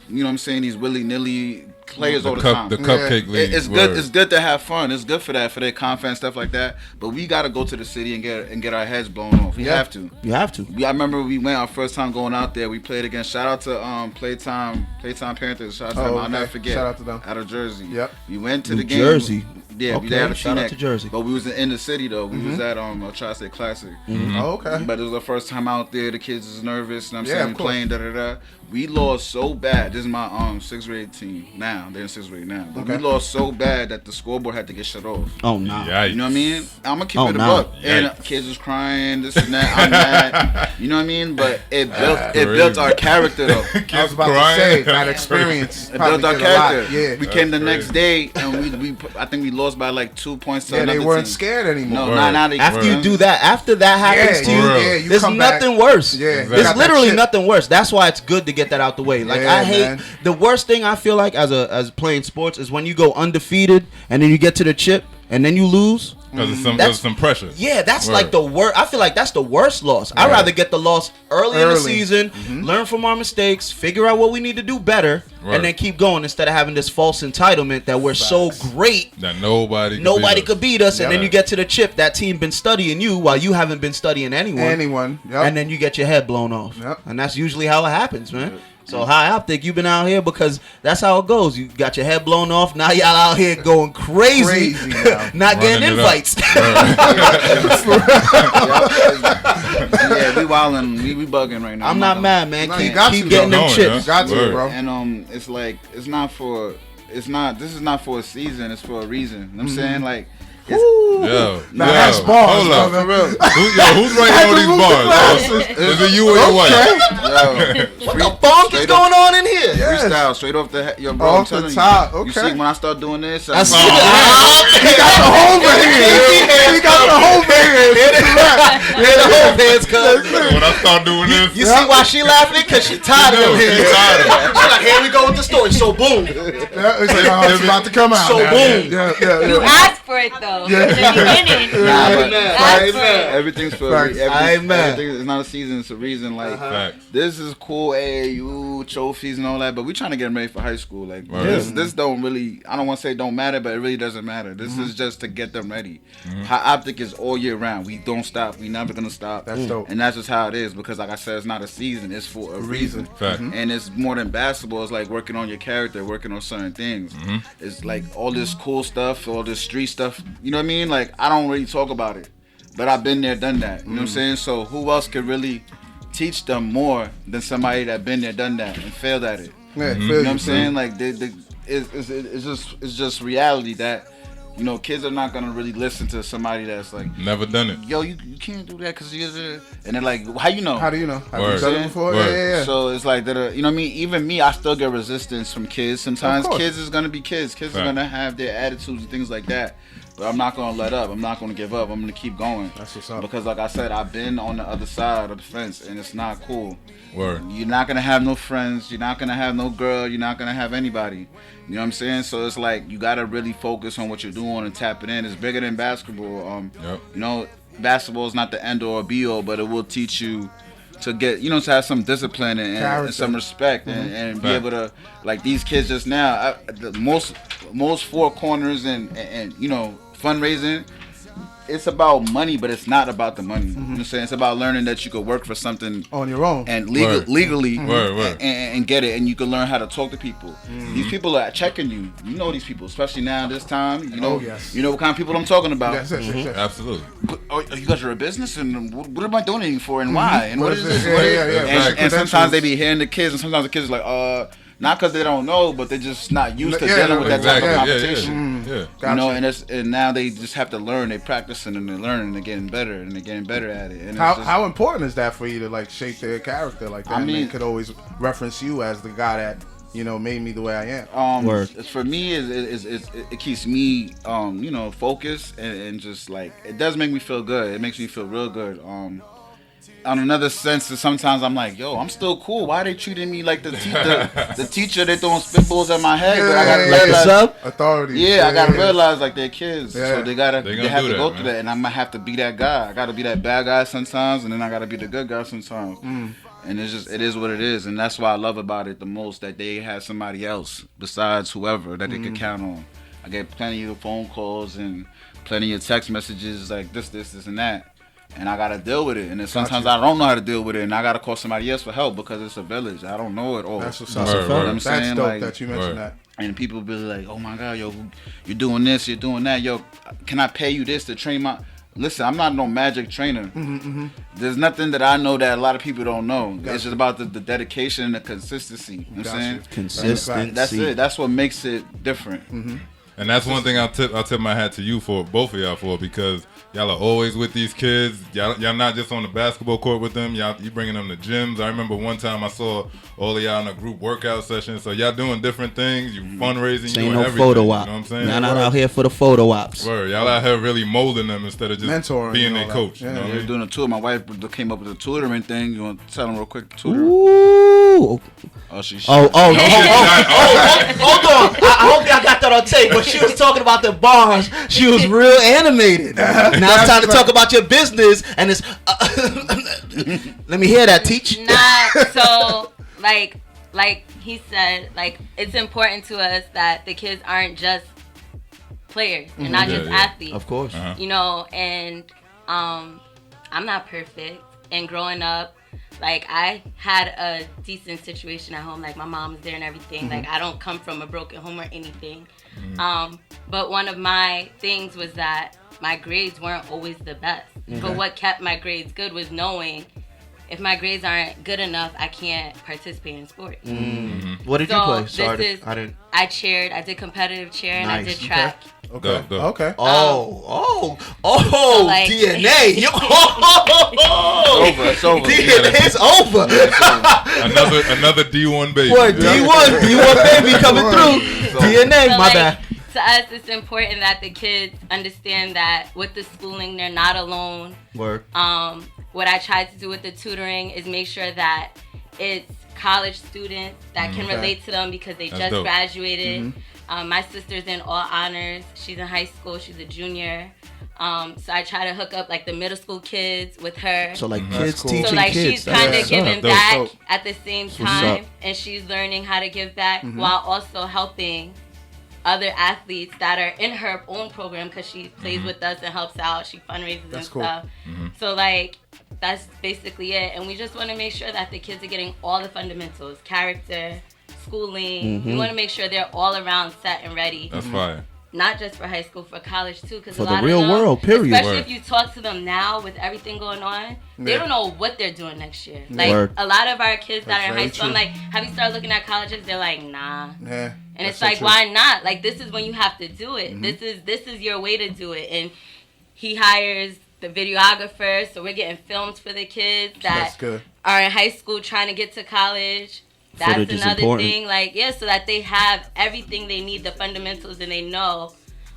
Speaker 5: You know what I'm saying? These willy nilly players all the time.
Speaker 4: The cupcake league.
Speaker 5: It's good. It's good to have fun. It's good for that, for their confidence, stuff like that. But we got to go to the city and get our heads blown off. We have to.
Speaker 3: You have to.
Speaker 5: I remember we went our first time going out there. We played against. Shout out to Playtime Panthers. Shout out to them. I'll never forget.
Speaker 2: Shout out to them.
Speaker 5: Out of Jersey.
Speaker 2: Yep.
Speaker 5: We went to
Speaker 3: New
Speaker 5: the game.
Speaker 3: Jersey.
Speaker 5: Yeah,
Speaker 3: Okay,
Speaker 5: they had a
Speaker 3: shout out
Speaker 5: Tunein.
Speaker 3: to Jersey.
Speaker 5: But we was in the city though. We was at Tri-State Classic.
Speaker 2: Oh, okay.
Speaker 5: But it was the first time out there. The kids was nervous. And I'm
Speaker 2: Yeah,
Speaker 5: saying
Speaker 2: of
Speaker 5: we
Speaker 2: course.
Speaker 5: playing da. We lost so bad. This is my 6th grade team. Now they're in 6th grade now. But
Speaker 2: Okay.
Speaker 5: we lost so bad that the scoreboard had to get shut off.
Speaker 3: Oh no.
Speaker 4: Yikes.
Speaker 5: You know what I mean? I'm gonna keep
Speaker 3: Oh,
Speaker 5: it a
Speaker 3: nah.
Speaker 5: buck. And
Speaker 4: Yikes.
Speaker 5: kids was crying, this and that. I'm mad. You know what I mean? But it built
Speaker 4: crazy.
Speaker 5: our character though.
Speaker 2: I was about to
Speaker 4: Crying.
Speaker 2: say that experience
Speaker 5: It
Speaker 2: probably
Speaker 5: built our
Speaker 2: did a lot.
Speaker 5: character.
Speaker 2: Yeah,
Speaker 5: We came the
Speaker 4: That's
Speaker 5: next day and we I think we lost by like 2 points to
Speaker 2: yeah,
Speaker 5: another
Speaker 2: they weren't
Speaker 5: team.
Speaker 2: scared anymore.
Speaker 5: No,
Speaker 4: Word.
Speaker 5: now they
Speaker 3: After you
Speaker 4: Word.
Speaker 3: do that, after that happens to you,
Speaker 2: you
Speaker 3: there's
Speaker 2: come back.
Speaker 3: nothing worse.
Speaker 2: Yeah,
Speaker 4: Exactly.
Speaker 3: There's
Speaker 2: got that
Speaker 3: literally
Speaker 2: chip.
Speaker 3: nothing worse. That's why it's good to get that out the way. Like
Speaker 2: Yeah,
Speaker 3: I hate
Speaker 2: man.
Speaker 3: the worst thing I feel like as playing sports is when you go undefeated and then you get to the chip and then you lose.
Speaker 4: Because of
Speaker 3: That's-
Speaker 4: some pressure.
Speaker 3: Yeah, that's
Speaker 4: Word.
Speaker 3: like the worst. I feel like that's the worst loss. I'd rather get the loss early in the
Speaker 2: Early.
Speaker 3: season, learn from our mistakes, figure out what we need to do better,
Speaker 4: Word.
Speaker 3: and then keep going instead of having this false entitlement that we're so great.
Speaker 4: That nobody
Speaker 3: Could beat us, and then
Speaker 2: Yeah.
Speaker 3: you get to the chip. That team been studying you while you haven't been studying anyone.
Speaker 2: Yep.
Speaker 3: And then you get your head blown off.
Speaker 2: Yep.
Speaker 3: And that's usually how it happens, man. So High Optic, you've been out here because that's how it goes. You got your head blown off. Now y'all out here going crazy,
Speaker 2: Crazy now.
Speaker 3: not getting
Speaker 4: Running it up.
Speaker 3: invites.
Speaker 5: Yeah, we wildin', we bugging right now.
Speaker 3: I'm not mad, man.
Speaker 2: No,
Speaker 3: keep
Speaker 2: you got
Speaker 3: keep
Speaker 2: to,
Speaker 3: getting
Speaker 2: though.
Speaker 3: them
Speaker 4: No,
Speaker 3: chips.
Speaker 2: Got to,
Speaker 4: Word.
Speaker 2: bro.
Speaker 5: And it's like this is not for a season, it's for a reason. You know what I'm saying? Like
Speaker 4: Yo,
Speaker 2: Now that's bars,
Speaker 4: hold up.
Speaker 2: brother.
Speaker 4: Who's writing all these bars? Is it you or your wife?
Speaker 3: What the funk is going on in here?
Speaker 5: Freestyle straight off the yo, bro.
Speaker 2: Off
Speaker 5: I'm
Speaker 2: the
Speaker 5: telling
Speaker 2: top,
Speaker 5: you.
Speaker 2: okay.
Speaker 5: You see when I start doing this,
Speaker 3: I see
Speaker 5: I'm-
Speaker 3: the
Speaker 2: He got the whole hand. He got the whole hand.
Speaker 3: the whole hands come.
Speaker 4: When I start doing this,
Speaker 3: You see why she laughing? Because she tired of them
Speaker 4: She
Speaker 3: hands.
Speaker 4: tired of it.
Speaker 3: She's like, here we go with the story. So boom.
Speaker 2: Yeah, it's like, oh, it's about to come out.
Speaker 3: So
Speaker 2: now.
Speaker 3: boom.
Speaker 6: You asked for it though. In the beginning.
Speaker 5: Nah, but
Speaker 6: Ask for it.
Speaker 5: everything's for
Speaker 2: Facts.
Speaker 5: everything. It's not a season, it's a reason. Like
Speaker 4: Facts.
Speaker 5: this is cool, AAU trophies and all that, but we trying to get ready for high school. Like
Speaker 4: Word.
Speaker 5: this don't really. I don't want to say it don't matter, but it really doesn't matter. This is just to get them ready. High Optic is all year round. We don't stop. We never gonna stop.
Speaker 2: That's dope.
Speaker 5: And that's just how it is because, like I said, it's not a season. It's for a reason.
Speaker 4: Fact.
Speaker 5: And it's more than basketball. It's like working on your character, working on certain things. It's like all this cool stuff, all this street stuff. You know what I mean? Like I don't really talk about it, but I've been there, done that. You know what I'm saying? So who else could really teach them more than somebody that been there, done that, and failed at it?
Speaker 2: Yeah,
Speaker 5: You know what I'm saying? Like it's just reality that kids are not gonna really listen to somebody that's like,
Speaker 4: Never done it.
Speaker 5: yo, you can't do that because you're, and they're like, how you know?
Speaker 2: How do you know? Have you
Speaker 4: Word.
Speaker 2: done it before?
Speaker 4: Word.
Speaker 2: Yeah.
Speaker 5: So it's like that. You know what I mean? Even me, I still get resistance from kids. Sometimes
Speaker 2: Of course.
Speaker 5: kids is gonna be kids. Kids
Speaker 4: Right.
Speaker 5: are gonna have their attitudes and things like that. But I'm not gonna let up. I'm not gonna give up. I'm gonna keep going.
Speaker 2: That's what's up.
Speaker 5: Because like I said, I've been on the other side of the fence, and it's not cool.
Speaker 4: Word.
Speaker 5: You're not gonna have no friends. You're not gonna have no girl. You're not gonna have anybody. You know what I'm saying? So it's like you gotta really focus on what you're doing and tap it in. It's bigger than basketball.
Speaker 4: Yep.
Speaker 5: Basketball is not the end or be all, but it will teach you to get, to have some discipline and
Speaker 2: Character.
Speaker 5: some respect and be
Speaker 4: Right.
Speaker 5: able to, like these kids just now, the most four corners and fundraising. It's about money, but it's not about the money. You know what I'm saying? It's about learning that you could work for something
Speaker 2: On your own.
Speaker 5: and
Speaker 4: Word.
Speaker 5: legally
Speaker 4: Word.
Speaker 5: And get it, and you can learn how to talk to people. These people are checking you. You know these people, especially now this time. You know,
Speaker 2: Oh, yes.
Speaker 5: you know what kind of people I'm talking about.
Speaker 2: Yes.
Speaker 4: Absolutely.
Speaker 5: Oh, you guys are a business, and what am I doing it for, and why, and what is this?
Speaker 2: Yeah,
Speaker 5: What is-
Speaker 2: yeah, yeah.
Speaker 5: And,
Speaker 4: Exactly.
Speaker 5: and sometimes they be hearing the kids, and sometimes the kids are like, not because they don't know, but they're just not used to
Speaker 2: Yeah,
Speaker 5: dealing with that type
Speaker 4: Exactly.
Speaker 5: of
Speaker 4: Yeah,
Speaker 5: competition.
Speaker 4: yeah.
Speaker 2: Gotcha.
Speaker 5: You know, and now they just have to learn. They practicing and they're learning and they're getting better and they're getting better at it. And
Speaker 2: How
Speaker 5: it's just,
Speaker 2: how important is that for you to like shape their character like that?
Speaker 5: I mean-
Speaker 2: they could always reference you as the guy that made me the way I am.
Speaker 3: Word.
Speaker 5: For me, it keeps me focused and just like it does make me feel good. It makes me feel real good. On another sense, sometimes I'm like, yo, I'm still cool. Why are they treating me like the teacher? They throwing spitballs at my head, but I gotta
Speaker 3: Like a
Speaker 5: realize,
Speaker 3: sub?
Speaker 2: Authority.
Speaker 5: yeah, I gotta realize like they're kids,
Speaker 2: Yeah.
Speaker 5: so they
Speaker 4: They
Speaker 5: have
Speaker 4: gonna
Speaker 5: to
Speaker 4: do
Speaker 5: go
Speaker 4: that,
Speaker 5: through
Speaker 4: man.
Speaker 5: that, and I'm gonna have to be that guy. I gotta be that bad guy sometimes, and then I gotta be the good guy sometimes. And it is what it is, and that's what I love about it the most, that they have somebody else besides whoever that they can count on. I get plenty of phone calls and plenty of text messages like this, and that. and I gotta deal with it. And then sometimes I don't know how to deal with it, and I gotta call somebody else for help because it's a village. I don't know it all.
Speaker 2: That's what's
Speaker 5: You
Speaker 2: up.
Speaker 5: know what I'm
Speaker 2: That's
Speaker 5: saying?
Speaker 2: dope
Speaker 5: Like,
Speaker 2: that you mentioned that.
Speaker 5: and people be like, "Oh my God, yo, you're doing this, you're doing that, yo. Can I pay you this to train my?" Listen, I'm not no magic trainer. There's nothing that I know that a lot of people don't know. It's just about the dedication and the consistency. You know what I'm saying?
Speaker 3: Consistency.
Speaker 5: That's it. That's what makes it different.
Speaker 4: And that's one thing I'll tip my hat to you for, both of y'all for, because y'all are always with these kids. Y'all not just on the basketball court with them. You bringing them to gyms. I remember one time I saw all of y'all in a group workout session. So y'all doing different things. You fundraising.
Speaker 3: Ain't
Speaker 4: You doing
Speaker 3: no
Speaker 4: everything.
Speaker 3: photo op.
Speaker 4: You know what I'm saying?
Speaker 3: Y'all not out here for the photo ops.
Speaker 4: Word. Y'all out here really molding them instead of just
Speaker 2: Mentoring
Speaker 4: being
Speaker 2: and
Speaker 4: their
Speaker 2: all
Speaker 4: coach.
Speaker 2: that.
Speaker 4: You know what I
Speaker 5: We're
Speaker 4: mean?
Speaker 5: doing a tour. My wife came up with a tutoring thing. You want to tell them real quick? Tutoring.
Speaker 3: Ooh.
Speaker 5: Oh, she.
Speaker 3: Hold on. I hope y'all got that on tape. But she was talking about the bars. She was real animated. Now it's time to talk about your business. And it's. Let me hear that, teach.
Speaker 6: Not so like he said, like it's important to us that the kids aren't just players and not just athletes.
Speaker 3: Of course.
Speaker 6: You know, and I'm not perfect. And growing up, like I had a decent situation at home. Like my mom's there and everything. Like I don't come from a broken home or anything. But one of my things was that my grades weren't always the best. But what kept my grades good was knowing if my grades aren't good enough, I can't participate in sports.
Speaker 3: What did you play?
Speaker 6: This
Speaker 3: Sorry,
Speaker 6: is,
Speaker 3: I didn't.
Speaker 6: I chaired. I did competitive cheer and I
Speaker 3: Nice.
Speaker 6: did track.
Speaker 2: Okay.
Speaker 4: Go.
Speaker 2: Okay.
Speaker 3: Oh,
Speaker 6: So, like-
Speaker 3: DNA.
Speaker 5: It's over.
Speaker 3: It's over.
Speaker 4: Another D1 baby.
Speaker 3: Boy, D1 baby coming through. DNA,
Speaker 6: So,
Speaker 3: my
Speaker 6: like,
Speaker 3: bad.
Speaker 6: To us, it's important that the kids understand that with the schooling, they're not alone.
Speaker 3: Word.
Speaker 6: What I tried to do with the tutoring is make sure that it's college students that can relate to them because they
Speaker 4: That's
Speaker 6: just
Speaker 4: dope.
Speaker 6: graduated. My sister's in all honors. She's in high school. She's a junior. So I try to hook up like the middle school kids with her.
Speaker 3: So like
Speaker 2: That's
Speaker 3: kids
Speaker 2: cool.
Speaker 3: teaching
Speaker 6: So like
Speaker 3: kids.
Speaker 6: she's kind of
Speaker 3: That's
Speaker 6: giving
Speaker 3: what's up.
Speaker 6: back
Speaker 2: Dope.
Speaker 6: at the same
Speaker 3: what's
Speaker 6: time,
Speaker 3: up.
Speaker 6: and she's learning how to give back while also helping other athletes that are in her own program because she plays with us and helps out. She fundraises
Speaker 2: That's
Speaker 6: and
Speaker 2: cool.
Speaker 6: stuff. So like that's basically it, and we just want to make sure that the kids are getting all the fundamentals, character, schooling. We want to make sure they're all around set and ready.
Speaker 4: That's fire.
Speaker 6: Not just for high school, for college too. Because
Speaker 3: For
Speaker 6: a
Speaker 3: the
Speaker 6: lot
Speaker 3: real
Speaker 6: of them,
Speaker 3: world, period.
Speaker 6: Especially
Speaker 4: Word.
Speaker 6: if you talk to them now with everything going on, they don't know what they're doing next year. Like
Speaker 3: Word.
Speaker 6: a lot of our kids that
Speaker 2: That's
Speaker 6: are in
Speaker 2: very
Speaker 6: high school, I'm
Speaker 2: true.
Speaker 6: like, have you started looking at colleges? They're like, nah.
Speaker 2: Yeah.
Speaker 6: And it's
Speaker 2: so
Speaker 6: like,
Speaker 2: true.
Speaker 6: why not? Like this is when you have to do it. This is your way to do it. And he hires the videographer, so we're getting films for the kids that
Speaker 2: That's good.
Speaker 6: are in high school trying to get to college. That's
Speaker 3: Footage is
Speaker 6: another
Speaker 3: important.
Speaker 6: thing. Like, yeah, so that they have everything they need, the fundamentals, and they know,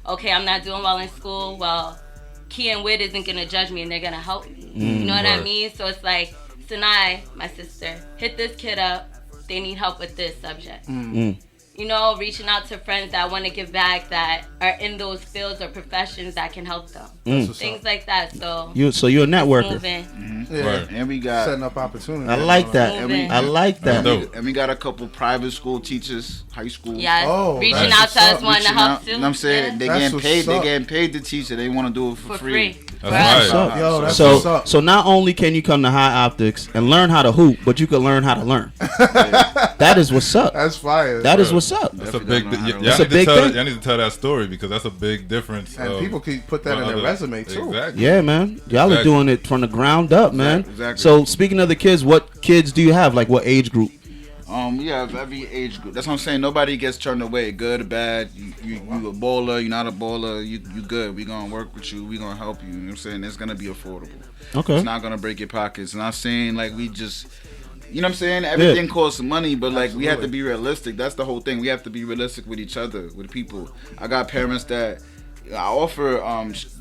Speaker 6: okay, I'm not doing well in school. Well, Key and Wit isn't going to judge me, and they're going to help me. You know what I
Speaker 4: Right.
Speaker 6: mean? So it's like, Sinai, my sister, hit this kid up. They need help with this subject. You know, reaching out to friends that want to give back, that are in those fields or professions that can help them.
Speaker 2: What's
Speaker 6: Things
Speaker 2: up.
Speaker 6: like that. So,
Speaker 3: So you're a networker.
Speaker 6: moving.
Speaker 2: Yeah.
Speaker 4: Right.
Speaker 5: And we got
Speaker 2: Setting up opportunities.
Speaker 3: I like that.
Speaker 6: Moving.
Speaker 3: I like that.
Speaker 4: That's dope.
Speaker 5: and we got a couple private school teachers, high school.
Speaker 6: Yes.
Speaker 2: Oh,
Speaker 6: reaching
Speaker 2: that's
Speaker 6: out
Speaker 2: what's
Speaker 6: to us
Speaker 2: up.
Speaker 6: wanting to
Speaker 5: Reaching
Speaker 6: help
Speaker 5: out,
Speaker 6: too.
Speaker 5: you know what I'm saying?
Speaker 6: Yeah.
Speaker 5: They
Speaker 2: That's
Speaker 5: getting
Speaker 2: what's
Speaker 5: paid. They
Speaker 2: up.
Speaker 5: getting paid to teach it. They want to do it for free.
Speaker 6: For
Speaker 4: That's
Speaker 6: us.
Speaker 4: right.
Speaker 2: Yo, that's what's up.
Speaker 3: So not only can you come to High Optics and learn how to hoop, but you can learn how to learn. That is what's up.
Speaker 2: That's fire.
Speaker 3: That is what's up.
Speaker 4: That's a
Speaker 5: Definitely
Speaker 4: big.
Speaker 5: don't know how to
Speaker 4: Y'all
Speaker 3: That's a
Speaker 4: need to
Speaker 3: big
Speaker 4: tell
Speaker 3: thing.
Speaker 4: that- y'all need to tell that story because that's a big difference.
Speaker 2: And
Speaker 4: of
Speaker 2: people can put that in their
Speaker 4: other-
Speaker 2: resume too.
Speaker 4: Exactly.
Speaker 3: Yeah, man. Y'all are
Speaker 4: Exactly.
Speaker 3: doing it from the ground up, man.
Speaker 5: Exactly.
Speaker 3: So speaking of the kids, what kids do you have? Like what age group?
Speaker 5: We have every age group. That's what I'm saying. Nobody gets turned away. Good or bad. You a baller. You're not a baller. You good. We gonna work with you. We gonna help you. You know what I'm saying? It's gonna be affordable.
Speaker 3: Okay.
Speaker 5: It's not gonna break your pockets. Not saying like we just. You know what I'm saying? Everything costs money, but like we have to be realistic. That's the whole thing. We have to be realistic with each other, with people. I got parents that I offer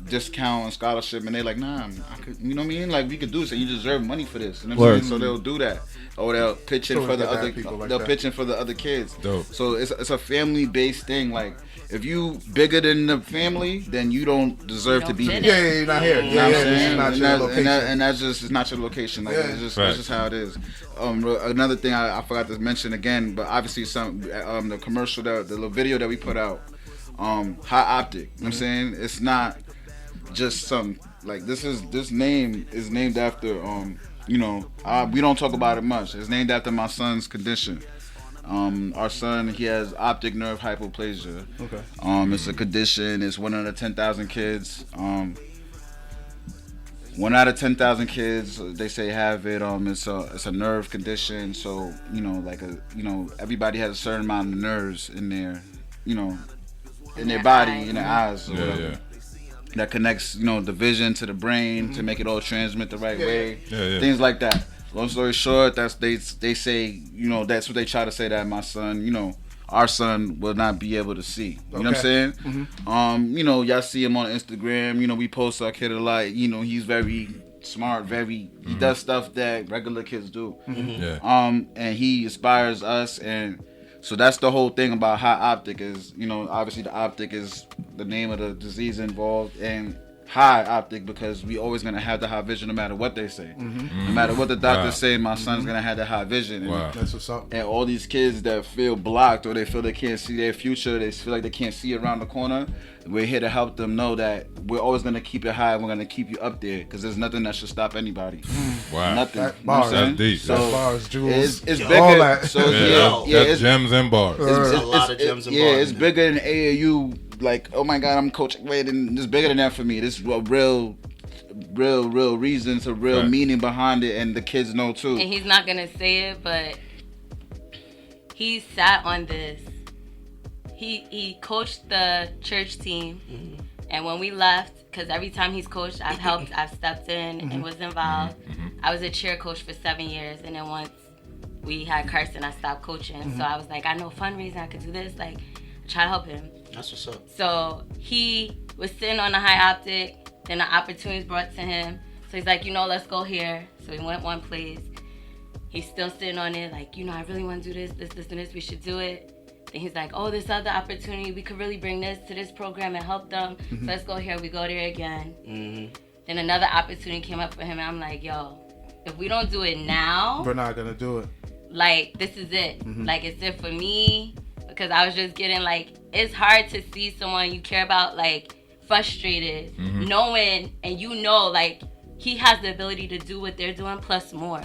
Speaker 5: discount and scholarship, and they're like, nah, I could, you know what I mean? Like we could do this, and you deserve money for this. You know what I'm
Speaker 3: Word.
Speaker 5: saying? So they'll do that, or they'll pitch in
Speaker 2: So we
Speaker 5: for the
Speaker 2: get that
Speaker 5: other.
Speaker 2: people like
Speaker 5: They'll
Speaker 2: that.
Speaker 5: pitch in for the other kids.
Speaker 4: Dope.
Speaker 5: So it's a family based thing. Like if you bigger than the family, then you don't deserve
Speaker 6: You
Speaker 5: to
Speaker 6: don't
Speaker 5: be
Speaker 6: fit
Speaker 5: here.
Speaker 2: Yeah, you're not here.
Speaker 5: You know
Speaker 2: Yeah,
Speaker 5: what
Speaker 2: yeah,
Speaker 5: I'm saying?
Speaker 2: it's not
Speaker 5: And
Speaker 2: your
Speaker 5: that-
Speaker 2: location.
Speaker 5: and that's just, it's not your location. Like
Speaker 2: Yeah.
Speaker 5: it's just
Speaker 4: Right.
Speaker 5: that's just how it is. Another thing I forgot to mention again, but obviously the commercial the little video that we put out, High Optic. You know what I'm saying? It's not just some like this name is named after you know, we don't talk about it much. It's named after my son's condition. Our son, he has optic nerve hypoplasia.
Speaker 2: Okay.
Speaker 5: It's a condition. It's 1 out of 10,000 kids. 1 out of 10,000 kids, they say have it. It's a nerve condition. So you know, everybody has a certain amount of nerves in their, you know, in their body, in their eyes. Or whatever. That connects, you know, the vision to the brain to make it all transmit the right way. Things like that. Long story short, they say, you know, that's what they try to say, that my son, you know, our son will not be able to see. You know what I'm saying? You know, y'all see him on Instagram. You know, we post our kid a lot. You know, he's very smart, he does stuff that regular kids do. And he inspires us, and so that's the whole thing about high optic is, you know, obviously the optic is the name of the disease involved, and high optic because we always gonna have the high vision no matter what they say. No matter what the doctors say, my son's gonna have the high vision. And,
Speaker 2: that's what's up.
Speaker 5: And all these kids that feel blocked or they feel they can't see their future, they feel like they can't see around the corner, we're here to help them know that we're always gonna keep it high and we're gonna keep you up there, because there's nothing that should stop anybody. Nothing.
Speaker 2: That bars,
Speaker 4: that's deep.
Speaker 2: So bars, jewels,
Speaker 5: it's bigger. So
Speaker 4: it's gems and bars.
Speaker 3: There's a lot of gems and bars.
Speaker 5: Yeah, it's bigger than AAU. Like, oh my God, I'm coaching. Wait, and it's bigger than that for me. This is a real reasons, a real meaning behind it, and the kids know too.
Speaker 6: And he's not gonna say it, but he sat on this. He coached the church team, and when we left, because every time he's coached, I've helped, I've stepped in and was involved. I was a cheer coach for 7 years, and then once we had Carson, I stopped coaching. So I was like, I know fundraising, I could do this. Like, try to help him.
Speaker 3: That's what's up.
Speaker 6: So he was sitting on the high optic, then the opportunities brought to him. So he's like, you know, let's go here. So we went one place. He's still sitting on it, like, you know, I really want to do this, and this, we should do it. Then he's like, oh, this other opportunity, we could really bring this to this program and help them. So let's go here, we go there again. Then another opportunity came up for him, and I'm like, yo, if we don't do it now,
Speaker 2: we're not gonna do it.
Speaker 6: Like, this is it. Like, it's it for me. Because I was just getting, like, it's hard to see someone you care about, like, frustrated, knowing, and you know, like, he has the ability to do what they're doing plus more.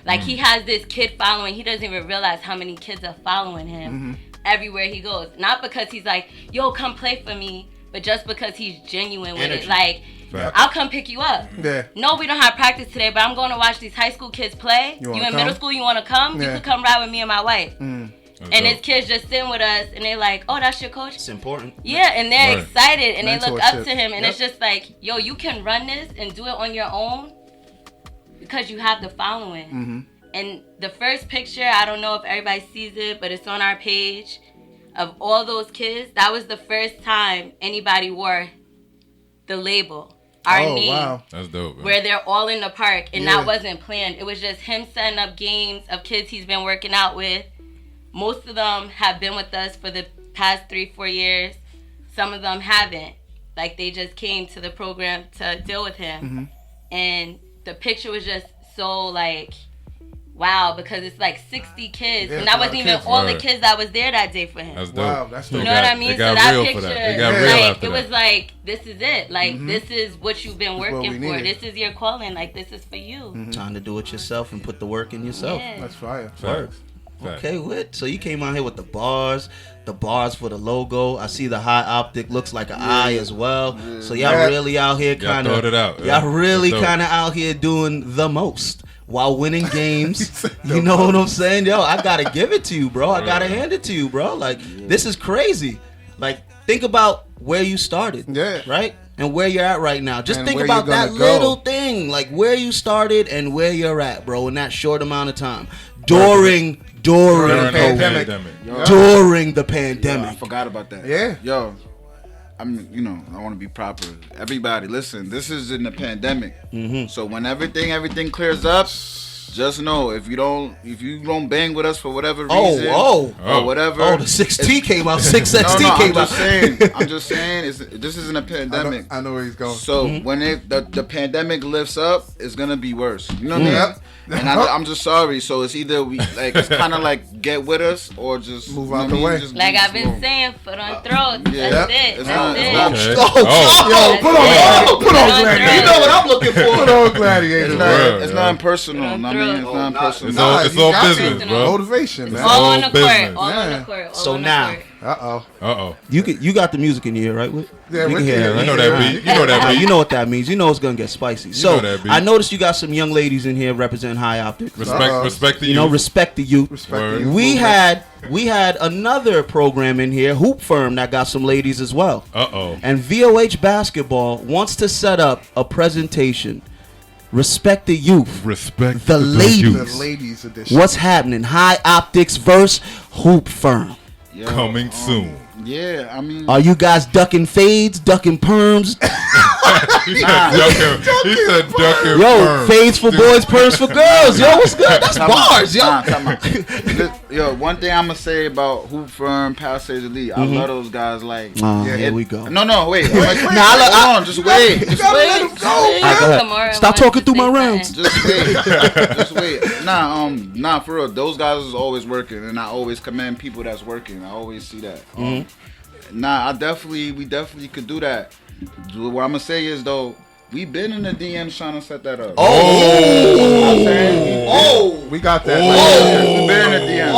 Speaker 6: Like, he has this kid following. He doesn't even realize how many kids are following him everywhere he goes. Not because he's like, yo, come play for me, but just because he's genuine with it. Like, I'll come pick you up. No, we don't have practice today, but I'm going to watch these high school kids play. You in middle school, you want to come? You could come ride with me and my wife. And his kids just sitting with us, and they're like, oh, that's your coach? It's
Speaker 3: important.
Speaker 6: Yeah, and they're excited, and they look up to him, and it's just like, yo, you can run this and do it on your own because you have the following. And the first picture, I don't know if everybody sees it, but it's on our page, of all those kids. That was the first time anybody wore the label, our name. Wow.
Speaker 4: That's dope, man.
Speaker 6: Where they're all in the park, and that wasn't planned. It was just him setting up games of kids he's been working out with. Most of them have been with us for the past 3-4 years. Some of them haven't. Like, they just came to the program to deal with him. And the picture was just so, like, wow, because it's like 60 kids. And that wasn't even all the kids that was there that day for him.
Speaker 4: That's dope.
Speaker 2: Wow, that's dope.
Speaker 6: You know what I mean? So that picture,
Speaker 4: like,
Speaker 6: it was like, this is it. Like, this is what you've been working for. This is your calling. Like, this is for you.
Speaker 3: Time to do it yourself and put the work in yourself.
Speaker 6: Yeah.
Speaker 2: That's fire.
Speaker 3: Okay, Whit. So you came out here with the bars for the logo. I see the high optic looks like an eye as well. So y'all really out here kind of, y'all really kind of out here doing the most while winning games. You know what I'm saying? Yo, I gotta give it to you, bro. I gotta hand it to you, bro. Like, this is crazy. Like, think about where you started, right? And where you're at right now. Just think about that little thing, like where you started and where you're at, bro, in that short amount of time. During the pandemic. During the pandemic.
Speaker 5: I forgot about that.
Speaker 2: Yeah.
Speaker 5: Yo, I want to be proper. Everybody, listen, this is in the pandemic. So when everything clears up, just know if you don't bang with us for whatever reason, or whatever.
Speaker 3: Oh, the 6T came out. 6XT
Speaker 5: no,
Speaker 3: came out.
Speaker 5: I'm just saying, this isn't a pandemic.
Speaker 2: I know where he's going.
Speaker 5: So when the pandemic lifts up, it's gonna be worse. You know what I mean?
Speaker 2: Yep.
Speaker 5: And I'm just sorry. So it's either it's kind of like get with us or just
Speaker 2: move out the way.
Speaker 5: Just
Speaker 6: Like I've been saying, foot on throat.
Speaker 5: Yeah.
Speaker 6: That's it.
Speaker 5: It's
Speaker 6: That's it.
Speaker 4: Okay.
Speaker 2: Put on Gladiator.
Speaker 3: You know what I'm looking for.
Speaker 2: Put on Gladiator.
Speaker 5: It's not impersonal. I mean, it's not impersonal.
Speaker 4: It's all business, bro.
Speaker 2: Motivation, man.
Speaker 6: All on the
Speaker 4: business.
Speaker 6: court. All on the court.
Speaker 3: So now,
Speaker 2: Uh-oh.
Speaker 3: you got the music in your ear, right?
Speaker 2: Yeah,
Speaker 3: You can hear it, right?
Speaker 4: You know that beat. You know that beat.
Speaker 3: You know what that means. You know it's gonna get spicy. So
Speaker 4: know that beat.
Speaker 3: I noticed you got some young ladies in here representing High Optic.
Speaker 4: Respect to you.
Speaker 3: You know, respect the youth.
Speaker 2: Respect you.
Speaker 3: We had another program in here, Hoop Firm, that got some ladies as well. And VOH Basketball wants to set up a presentation. Respect the youth.
Speaker 4: Respect
Speaker 3: the ladies.
Speaker 2: The ladies edition.
Speaker 3: What's happening? High Optics versus Hoop Firm.
Speaker 4: Coming soon.
Speaker 5: Yeah, I mean,
Speaker 3: Are you guys ducking fades, ducking perms?
Speaker 4: He said ducking
Speaker 3: Yo,
Speaker 4: perm.
Speaker 3: fades for boys, perms for girls. Yo, what's good? That's bars, yo.
Speaker 5: Yo, one thing I'm gonna say about Hoop Firm, Palisades Elite, I love those guys. Like,
Speaker 3: Here we go.
Speaker 5: No, wait.
Speaker 3: Nah,
Speaker 5: Hold on, just wait. Just wait.
Speaker 3: All right, go ahead. Stop talking through my rounds.
Speaker 5: Just wait. Just wait. Nah, for real. Those guys is always working, and I always commend people that's working. I always see that. We definitely could do that. What I'm gonna say is though, we been in the DMs trying to set that up.
Speaker 2: We got that.
Speaker 5: We been in the DMs.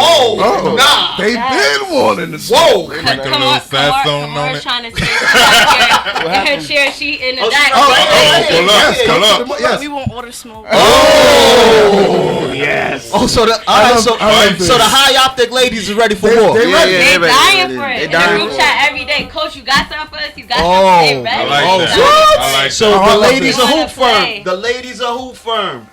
Speaker 3: Nah.
Speaker 2: They been wanting to.
Speaker 3: Whoa.
Speaker 6: Kamar trying to say in her chair, she in the back.
Speaker 4: Pull up.
Speaker 8: We won't order smoke.
Speaker 2: Yes.
Speaker 3: Oh, so the High Optic ladies is ready for war.
Speaker 2: They ready.
Speaker 6: They dying for
Speaker 5: They
Speaker 6: it. In
Speaker 5: dying
Speaker 6: the group
Speaker 5: for
Speaker 6: chat every day. Coach, you got something for us? You got something? They
Speaker 4: I
Speaker 6: ready.
Speaker 4: like that.
Speaker 3: What?
Speaker 4: I like
Speaker 3: So
Speaker 4: that.
Speaker 3: the ladies of
Speaker 6: Wanna
Speaker 3: Hoop Firm.
Speaker 6: play.
Speaker 3: The ladies of Hoop Firm.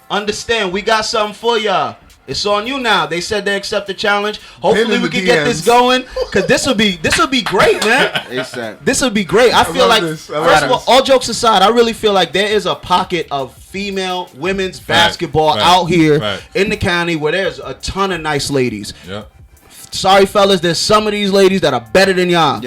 Speaker 3: Understand, we got something for y'all. It's on you now. They said they accept the challenge. Hopefully we can get this going, cause this will be great, man.
Speaker 5: ASAP.
Speaker 3: This would be great. I feel
Speaker 2: love
Speaker 3: like,
Speaker 2: this. I love
Speaker 3: first of all,
Speaker 2: this.
Speaker 3: all jokes aside, I really feel like there is a pocket of female women's basketball out here in the county where there's a ton of nice ladies.
Speaker 4: Yeah.
Speaker 3: Sorry, fellas, there's some of these ladies that are better than y'all.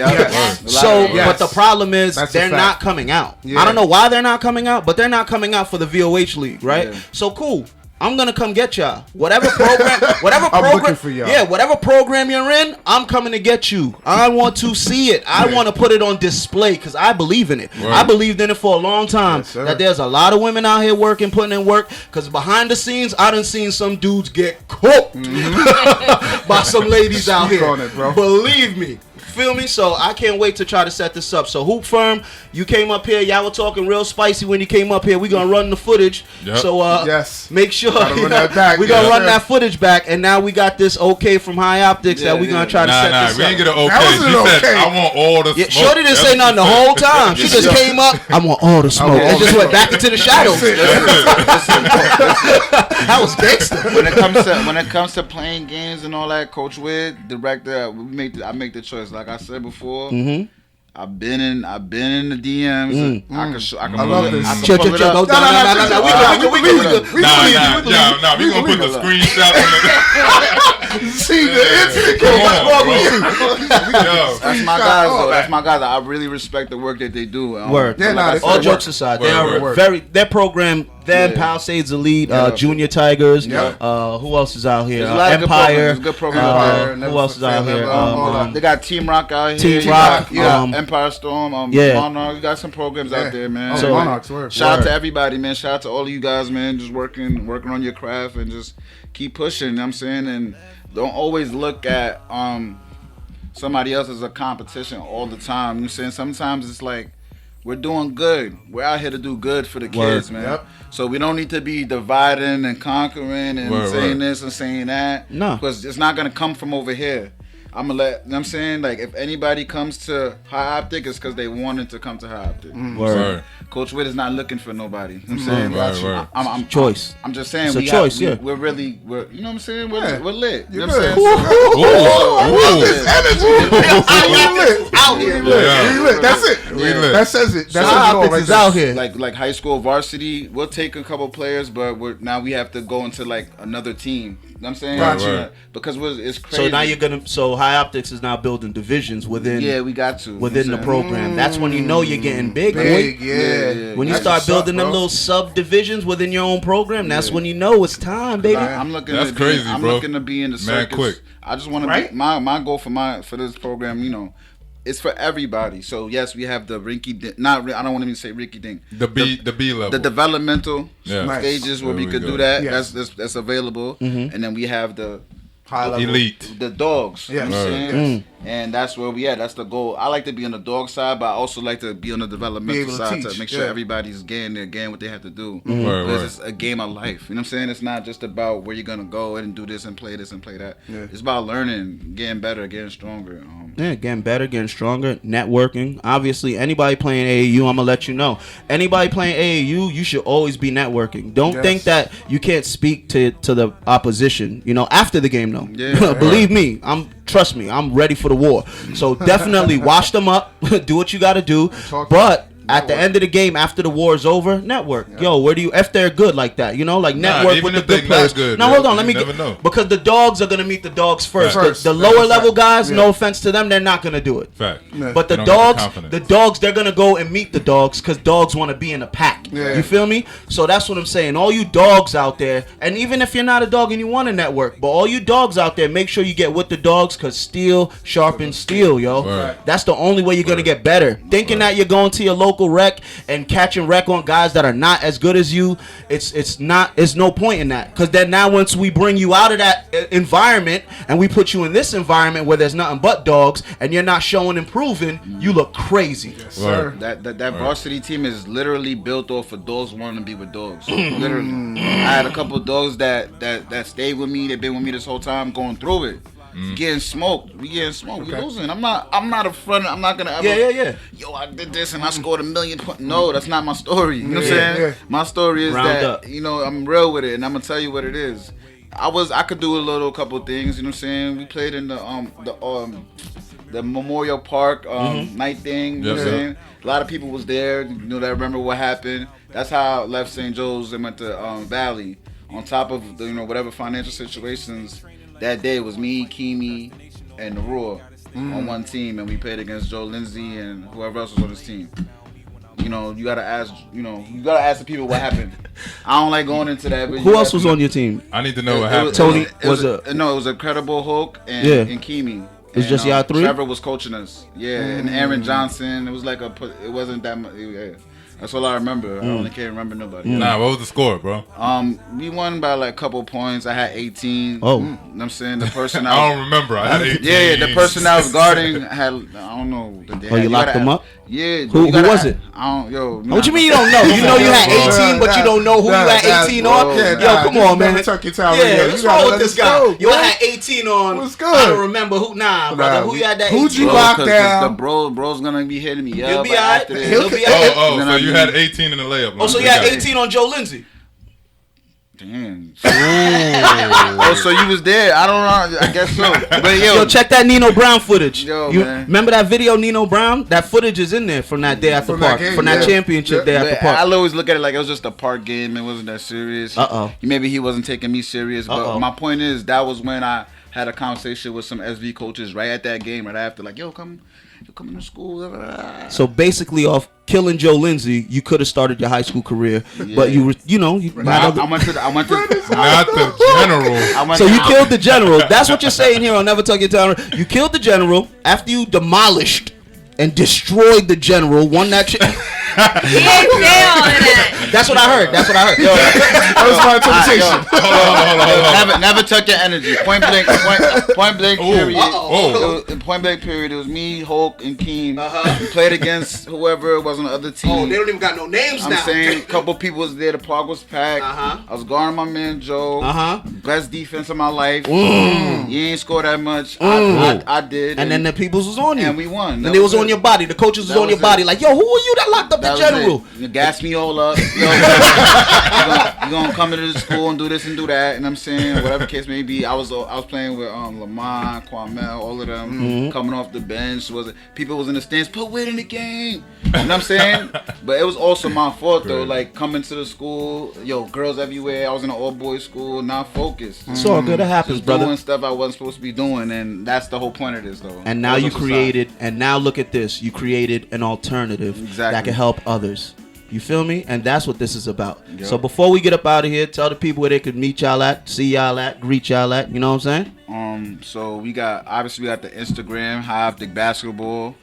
Speaker 3: So, but the problem is
Speaker 2: That's a
Speaker 3: they're
Speaker 2: fact.
Speaker 3: not coming out.
Speaker 2: Yeah.
Speaker 3: I don't know why they're not coming out, but they're not coming out for the VOH League, right?
Speaker 5: Yeah.
Speaker 3: So cool. I'm gonna come get y'all. Whatever program,
Speaker 2: I'm looking for y'all.
Speaker 3: Yeah, whatever program you're in, I'm coming to get you. I want to see it. I want to put it on display because I believe in it.
Speaker 4: Right.
Speaker 3: I believed in it for a long time.
Speaker 2: Yes, sir.
Speaker 3: That there's a lot of women out here working, putting in work. Because behind the scenes, I done seen some dudes get cooked by some ladies out
Speaker 2: Speak
Speaker 3: here.
Speaker 2: on it, bro.
Speaker 3: Believe me. Feel me? So I can't wait to try to set this up. So Hoop Firm, you came up here. Y'all were talking real spicy when you came up here. We gonna run the footage.
Speaker 4: Yep.
Speaker 3: So
Speaker 2: Yes.
Speaker 3: make sure
Speaker 2: Gotta run that back.
Speaker 3: we gonna
Speaker 2: Yeah.
Speaker 3: run that footage back. And now we got this okay from High Optics that we gonna try to set
Speaker 4: Nah,
Speaker 3: this
Speaker 4: we
Speaker 3: up.
Speaker 4: ain't get an
Speaker 2: That
Speaker 4: okay.
Speaker 2: wasn't
Speaker 4: She said,
Speaker 2: okay.
Speaker 4: I want all the
Speaker 3: Yeah,
Speaker 4: smoke.
Speaker 3: Shorty didn't
Speaker 4: That's
Speaker 3: say
Speaker 4: what
Speaker 3: nothing the
Speaker 4: she
Speaker 3: whole time. She just came up. I want all the smoke.
Speaker 2: want
Speaker 3: And
Speaker 2: all
Speaker 3: just
Speaker 2: the
Speaker 3: went back into the shadows. That was gangster.
Speaker 5: When it comes to playing games and all that, Coach Wid, director, I make the choice. Like I said before, I've been in the DMs. I can
Speaker 2: love this.
Speaker 3: Chill. We good.
Speaker 4: Nah, we gonna put the screenshot on the.
Speaker 2: See the incident.
Speaker 4: Come on, bro. Yo.
Speaker 5: That's my guys, though. That's my guys. I really respect the work that they do.
Speaker 3: Word.
Speaker 2: Yeah, nah,
Speaker 3: All jokes aside, they are
Speaker 4: Word.
Speaker 3: very. Their program, them Palisades Elite, Junior Tigers.
Speaker 2: Yeah.
Speaker 3: Who else is out here?
Speaker 5: There's a lot of good
Speaker 3: Empire.
Speaker 5: programs. There's good programs out there.
Speaker 3: Who else is out here?
Speaker 5: They got Team Rock out here.
Speaker 3: Team
Speaker 5: You
Speaker 3: Rock,
Speaker 5: got Empire Storm.
Speaker 3: yeah.
Speaker 5: Monarch. You got some programs out there, man.
Speaker 3: So-
Speaker 2: Monarchs, word.
Speaker 5: Shout out to everybody, man. Shout out to all of you guys, man. Just working on your craft and just keep pushing. You know what I'm saying? And don't always look at somebody else as a competition all the time. You know what I'm saying? Sometimes it's like we're doing good. We're out here to do good for the kids, man.
Speaker 2: Yep.
Speaker 5: So we don't need to be dividing and conquering and saying this and saying that.
Speaker 3: No.
Speaker 5: Because it's not going to come from over here. I'm gonna let. You know what I'm saying, like, if anybody comes to High Optic, it's because they wanted to come to High Optic.
Speaker 3: Word.
Speaker 5: Coach Witt is not looking for nobody. You know what I'm saying,
Speaker 4: Right.
Speaker 5: I'm
Speaker 3: Choice.
Speaker 5: I'm just saying,
Speaker 3: It's a choice, yeah.
Speaker 5: We're really, you know what I'm saying, we're lit. You
Speaker 2: You're
Speaker 5: know what I'm
Speaker 2: good.
Speaker 5: saying?
Speaker 2: Out here. That's it.
Speaker 5: We lit.
Speaker 2: That says it. That's
Speaker 3: High
Speaker 2: it.
Speaker 3: Optics is out here.
Speaker 5: Like high school varsity, we'll take a couple players, but now we have to go into like another team. You know what I'm saying?
Speaker 2: Gotcha.
Speaker 5: Because it's crazy.
Speaker 3: So now you're gonna. So High Optics is now building divisions within.
Speaker 5: Yeah, we got to.
Speaker 3: Within the program. That's when you know you're getting big,
Speaker 2: Big,
Speaker 3: boy.
Speaker 2: yeah.
Speaker 3: When you
Speaker 2: That's
Speaker 3: start
Speaker 2: what's
Speaker 3: building
Speaker 2: up,
Speaker 3: them
Speaker 2: bro.
Speaker 3: little subdivisions within your own program, that's when you know it's time, baby.
Speaker 5: I'm looking.
Speaker 4: That's
Speaker 5: to be,
Speaker 4: crazy,
Speaker 5: I'm
Speaker 4: bro.
Speaker 5: looking to be in the
Speaker 4: Mad
Speaker 5: circus.
Speaker 4: quick.
Speaker 5: I just want to
Speaker 2: Right?
Speaker 5: be my goal for this program. You know, it's for everybody. So yes, we have the rinky dink. I don't want to even say rinky dink.
Speaker 4: The B level.
Speaker 5: The developmental
Speaker 4: Yeah.
Speaker 5: stages where
Speaker 4: There
Speaker 5: we
Speaker 4: we
Speaker 5: could
Speaker 4: go.
Speaker 5: do that.
Speaker 2: Yes.
Speaker 5: That's available. And then we have the
Speaker 2: High level.
Speaker 4: Elite.
Speaker 5: the dogs.
Speaker 2: Yes.
Speaker 5: You know what I'm
Speaker 4: Right.
Speaker 5: saying? And that's where we at. That's the goal. I like to be on the dog side, but I also like to be on the developmental
Speaker 2: able to
Speaker 5: side to
Speaker 2: teach,
Speaker 5: make sure
Speaker 2: yeah.
Speaker 5: everybody's getting what they have to do.
Speaker 4: Right,
Speaker 5: Because
Speaker 4: right.
Speaker 5: it's a game of life. You know what I'm saying? It's not just about where you're gonna go and do this and play that.
Speaker 2: Yeah.
Speaker 5: It's about learning, getting better, getting stronger.
Speaker 3: Yeah, getting better, getting stronger, networking. Obviously, anybody playing AAU, I'm gonna let you know. Anybody playing AAU, you should always be networking. Don't
Speaker 2: Yes.
Speaker 3: think that you can't speak to the opposition. You know, after the game, though.
Speaker 5: Yeah.
Speaker 3: Believe me, trust me, I'm ready for the war. So definitely wash them up, do what you got to do.
Speaker 2: Talk
Speaker 3: But at the
Speaker 2: network.
Speaker 3: end of the game, after the war is over, network. Yo, where do you? If they're good like that, you know, like network
Speaker 4: even
Speaker 3: with the
Speaker 4: if they
Speaker 3: good players.
Speaker 4: not good,
Speaker 3: now
Speaker 4: yo,
Speaker 3: hold on, let
Speaker 4: you
Speaker 3: me
Speaker 4: never
Speaker 3: get
Speaker 4: know.
Speaker 3: because the dogs are gonna meet the dogs first.
Speaker 2: Right. First.
Speaker 3: The
Speaker 2: That's
Speaker 3: lower
Speaker 2: a
Speaker 3: level
Speaker 2: fact.
Speaker 3: guys,
Speaker 2: Yeah.
Speaker 3: no offense to them, they're not gonna do it.
Speaker 4: Fact.
Speaker 3: But the
Speaker 4: They don't got
Speaker 3: dogs,
Speaker 4: confidence.
Speaker 3: they're gonna go and meet the dogs because dogs want to be in a pack.
Speaker 2: Yeah.
Speaker 3: You feel me? So that's what I'm saying. All you dogs out there, and even if you're not a dog and you want to network, but all you dogs out there, make sure you get with the dogs because steel sharpens steel, yo.
Speaker 4: Right.
Speaker 3: That's the only way you're gonna get better. Thinking that you're going to your local rec and catching rec on guys that are not as good as you, it's no point in that. Because then now once we bring you out of that environment and we put you in this environment where there's nothing but dogs and you're not showing and proving, you look crazy.
Speaker 2: Sir.
Speaker 5: That varsity team is literally built off of dogs wanting to be with dogs. Literally, I had a couple of dogs that stayed with me. They've been with me this whole time, going through it. Getting smoked. We getting smoked. We losing. I'm not a front. I'm not gonna ever.
Speaker 3: Yeah.
Speaker 5: Yo, I did this and I scored 1 million points. No, that's not my story. You know what I'm
Speaker 2: Yeah,
Speaker 5: saying?
Speaker 2: yeah.
Speaker 5: My story is
Speaker 3: Round
Speaker 5: that
Speaker 3: up.
Speaker 5: I'm real with it, and I'm gonna tell you what it is. I could do a couple things. You know what I'm saying? We played in the Memorial Park night thing. You know what I'm
Speaker 4: Yeah.
Speaker 5: saying? A lot of people was there. You know, that remember what happened. That's how I left St. Joe's and went to Valley. On top of whatever financial situations, that day was me, Kimi, and the Raw on one team, and we played against Joe Lindsay and whoever else was on this team. You know, you gotta ask the people what happened. I don't like going into that. But
Speaker 3: Who else was on your team?
Speaker 4: I need to know what happened.
Speaker 3: Tony
Speaker 5: It was Incredible Hulk and
Speaker 3: Yeah.
Speaker 5: and Kimi.
Speaker 3: It's just y'all three?
Speaker 5: Trevor was coaching us. Yeah, and Aaron Johnson. It was like it wasn't that much. Yeah. That's all I remember. I only can't remember nobody.
Speaker 4: Nah, what was the score, bro?
Speaker 5: We won by like a couple points. I had 18.
Speaker 3: Oh.
Speaker 5: You know what I'm saying? The person
Speaker 4: I don't remember. I had 18.
Speaker 5: Yeah, the person I was guarding had, I don't know.
Speaker 3: You locked them up?
Speaker 5: Yeah.
Speaker 3: Who was it?
Speaker 5: I don't, yo.
Speaker 3: What you mean you don't know? You know you had 18, but you don't know who you had 18 on?
Speaker 2: Yeah,
Speaker 3: Yo, come on, man.
Speaker 2: Tuck your towel in
Speaker 3: Yeah,
Speaker 2: there.
Speaker 3: what's
Speaker 2: You gotta
Speaker 3: wrong
Speaker 2: let
Speaker 3: with this
Speaker 2: us
Speaker 3: guy?
Speaker 2: go,
Speaker 3: Yo, I
Speaker 2: bro.
Speaker 3: had 18 on.
Speaker 2: What's
Speaker 3: I
Speaker 2: good?
Speaker 3: don't remember who. Nah, brother. Who you had that 18
Speaker 2: Who'd you
Speaker 3: on?
Speaker 2: lock
Speaker 5: Cause
Speaker 2: down?
Speaker 5: The bro's gonna be hitting me up.
Speaker 3: He'll be
Speaker 5: like,
Speaker 3: alright.
Speaker 5: after this.
Speaker 3: He'll be alright.
Speaker 4: Oh,
Speaker 5: Then
Speaker 4: so
Speaker 5: I
Speaker 4: you
Speaker 5: mean-
Speaker 4: had 18 in the layup.
Speaker 3: Oh, so you had 18 on Joe Lindsay.
Speaker 5: Damn. Oh, so you was there? I don't know. I guess so. But
Speaker 3: Yo, check that Nino Brown footage.
Speaker 5: Yo,
Speaker 3: You
Speaker 5: man.
Speaker 3: remember that video, Nino Brown? That footage is in there from that day at the
Speaker 2: From that
Speaker 3: park,
Speaker 2: game,
Speaker 3: from that
Speaker 2: yeah.
Speaker 3: championship day at the
Speaker 5: But
Speaker 3: park.
Speaker 5: I'll always look at it like it was just a park game. It wasn't that serious.
Speaker 3: Uh-oh.
Speaker 5: Maybe he wasn't taking me serious. But
Speaker 3: Uh-oh.
Speaker 5: my point is, that was when I had a conversation with some SV coaches right at that game, right after. Like, yo, come to school.
Speaker 3: So basically, off killing Joe Lindsay, you could have started your high school career, but you
Speaker 5: But I went to
Speaker 4: Not the general.
Speaker 3: So you killed the general. That's what you're saying here on Never Tuck Your Town. You killed the general after you demolished and destroyed the general. Won that.
Speaker 6: He ain't say all of that.
Speaker 3: That's what I heard. That's what I heard. Yo,
Speaker 2: That was my interpretation.
Speaker 4: Hold on.
Speaker 5: Never took your energy. Point blank period.
Speaker 4: Oh.
Speaker 5: Point blank period. It was me, Hulk, and Keem. We played against whoever was on the other team.
Speaker 3: oh, they don't even got no names
Speaker 5: I'm
Speaker 3: now.
Speaker 5: saying a couple people was there. The park was packed.
Speaker 3: Uh-huh.
Speaker 5: I was guarding my man Joe. best defense of my life. You ain't score that much. I did.
Speaker 3: And then the peoples was on you.
Speaker 5: And we won.
Speaker 3: And it was on your body. The coaches was on your body. Like, yo, who are you that locked up the general?
Speaker 5: You gas me all up. Yo, you gonna come into the school and do this and do that. And I'm saying, whatever case may be, I was playing with Lamont, Kwamel, all of them coming off the bench. People was in the stands, put weight in the game. You know what I'm saying? But it was also my fault though. Like coming to the school, yo, girls everywhere. I was in an all boys school, not focused.
Speaker 3: It's all good. It happens,
Speaker 5: Just
Speaker 3: brother.
Speaker 5: doing stuff I wasn't supposed to be doing, and that's the whole point of this though.
Speaker 3: And now you created, and now look at this. You created an alternative that can help others. You feel me? And that's what this is about. Yep. So before we get up out of here, tell the people where they could meet y'all at, see y'all at, greet y'all at. You know what I'm saying?
Speaker 5: So we got the Instagram, High Optic Basketball.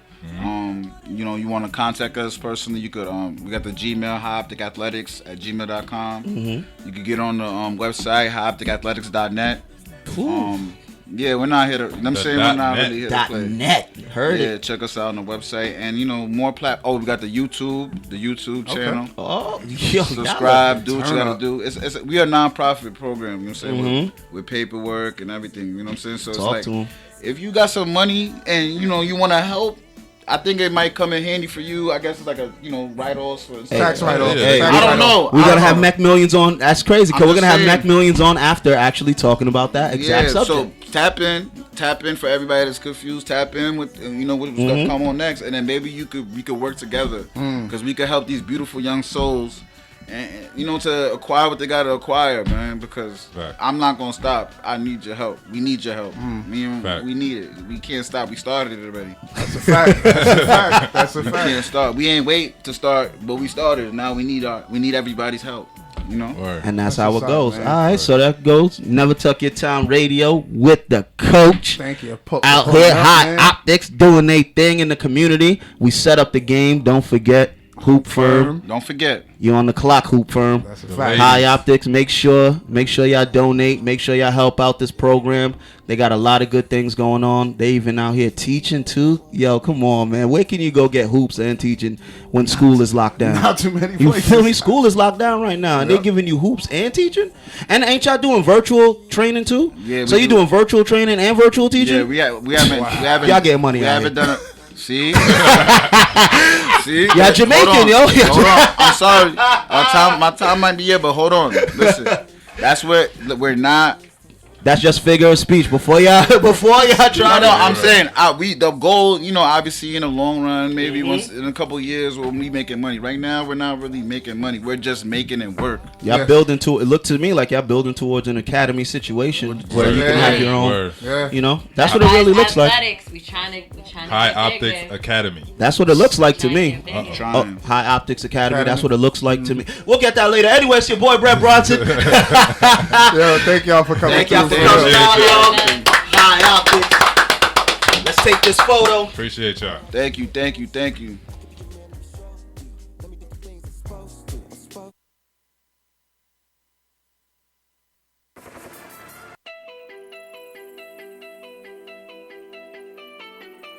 Speaker 5: You know, you want to contact us personally, you could we got the Gmail, highopticathletics@gmail.com. You could get on the website, highopticathletics.net. Yeah, we're not here to, I'm saying we're not really here to play.
Speaker 3: .net. Heard it.
Speaker 5: Yeah, check us out on the website. And, you know, more we got the YouTube channel.
Speaker 3: Oh, yo,
Speaker 5: subscribe, do what you gotta do. We are a non-profit program, you know what I'm saying, with paperwork and everything, you know what I'm saying? So it's like, if you got some money and, you know, you want to help, I think it might come in handy for you. I guess it's like a, you know, write-offs for
Speaker 2: tax write-offs.
Speaker 5: I don't know.
Speaker 3: We're gonna have Mac Millions on. That's crazy, because we're gonna have Mac Millions on after actually talking about that exact subject.
Speaker 5: So tap in for everybody that's confused. Tap in with, you know, what's gonna come on next, and then maybe we could work together, because we could help these beautiful young souls. And, you know, to acquire what they gotta acquire, man. Because I'm not gonna stop. I need your help. We need your help. We need it. We can't stop. We started it already.
Speaker 2: That's a fact. That's a fact.
Speaker 5: We can't start. We ain't wait to start, but we started. Now we need everybody's help. You know.
Speaker 3: And that's how it goes. Man. All right, so that goes. Never Tuck Your Time Radio with the coach.
Speaker 2: Thank you.
Speaker 3: Out here, High Optics doing their thing in the community. We set up the game. Don't forget. Hoop Firm.
Speaker 5: Don't forget.
Speaker 3: You're on the clock, Hoop Firm.
Speaker 2: That's a fact.
Speaker 3: High Optics. Make sure y'all donate. Make sure y'all help out this program. They got a lot of good things going on. They even out here teaching too. Yo, come on, man. Where can you go get hoops and teaching when school is locked down?
Speaker 2: Not too many places.
Speaker 3: You feel me? School is locked down right now, and they're giving you hoops and teaching. And ain't y'all doing virtual training too?
Speaker 5: Yeah.
Speaker 3: So you doing virtual training and virtual teaching?
Speaker 5: Yeah, we haven't.
Speaker 3: Y'all getting money.
Speaker 5: We haven't done it. See? See?
Speaker 3: Yeah, Jamaican, yo.
Speaker 5: Hold on. I'm sorry. My time might be here, but hold on. Listen. That's what we're not.
Speaker 3: That's just figure of speech. Before y'all try to.
Speaker 5: I'm saying the goal, you know, obviously in the long run, maybe once in a couple of years we'll be making money. Right now, we're not really making money. We're just making it work.
Speaker 3: Y'all building to it. Looked to me like y'all building towards an academy situation where you can have your own. You know, that's what it really looks like.
Speaker 6: We trying to
Speaker 4: High Optics Academy.
Speaker 3: That's what it looks like to me. High Optics Academy. That's what it looks like to me. We'll get that later. Anyway, it's your boy Brett Bronson.
Speaker 2: Yo, thank y'all for coming.
Speaker 3: Thank y'all for coming down, yo. High Optics. Let's take this photo.
Speaker 4: Appreciate y'all.
Speaker 5: Thank you.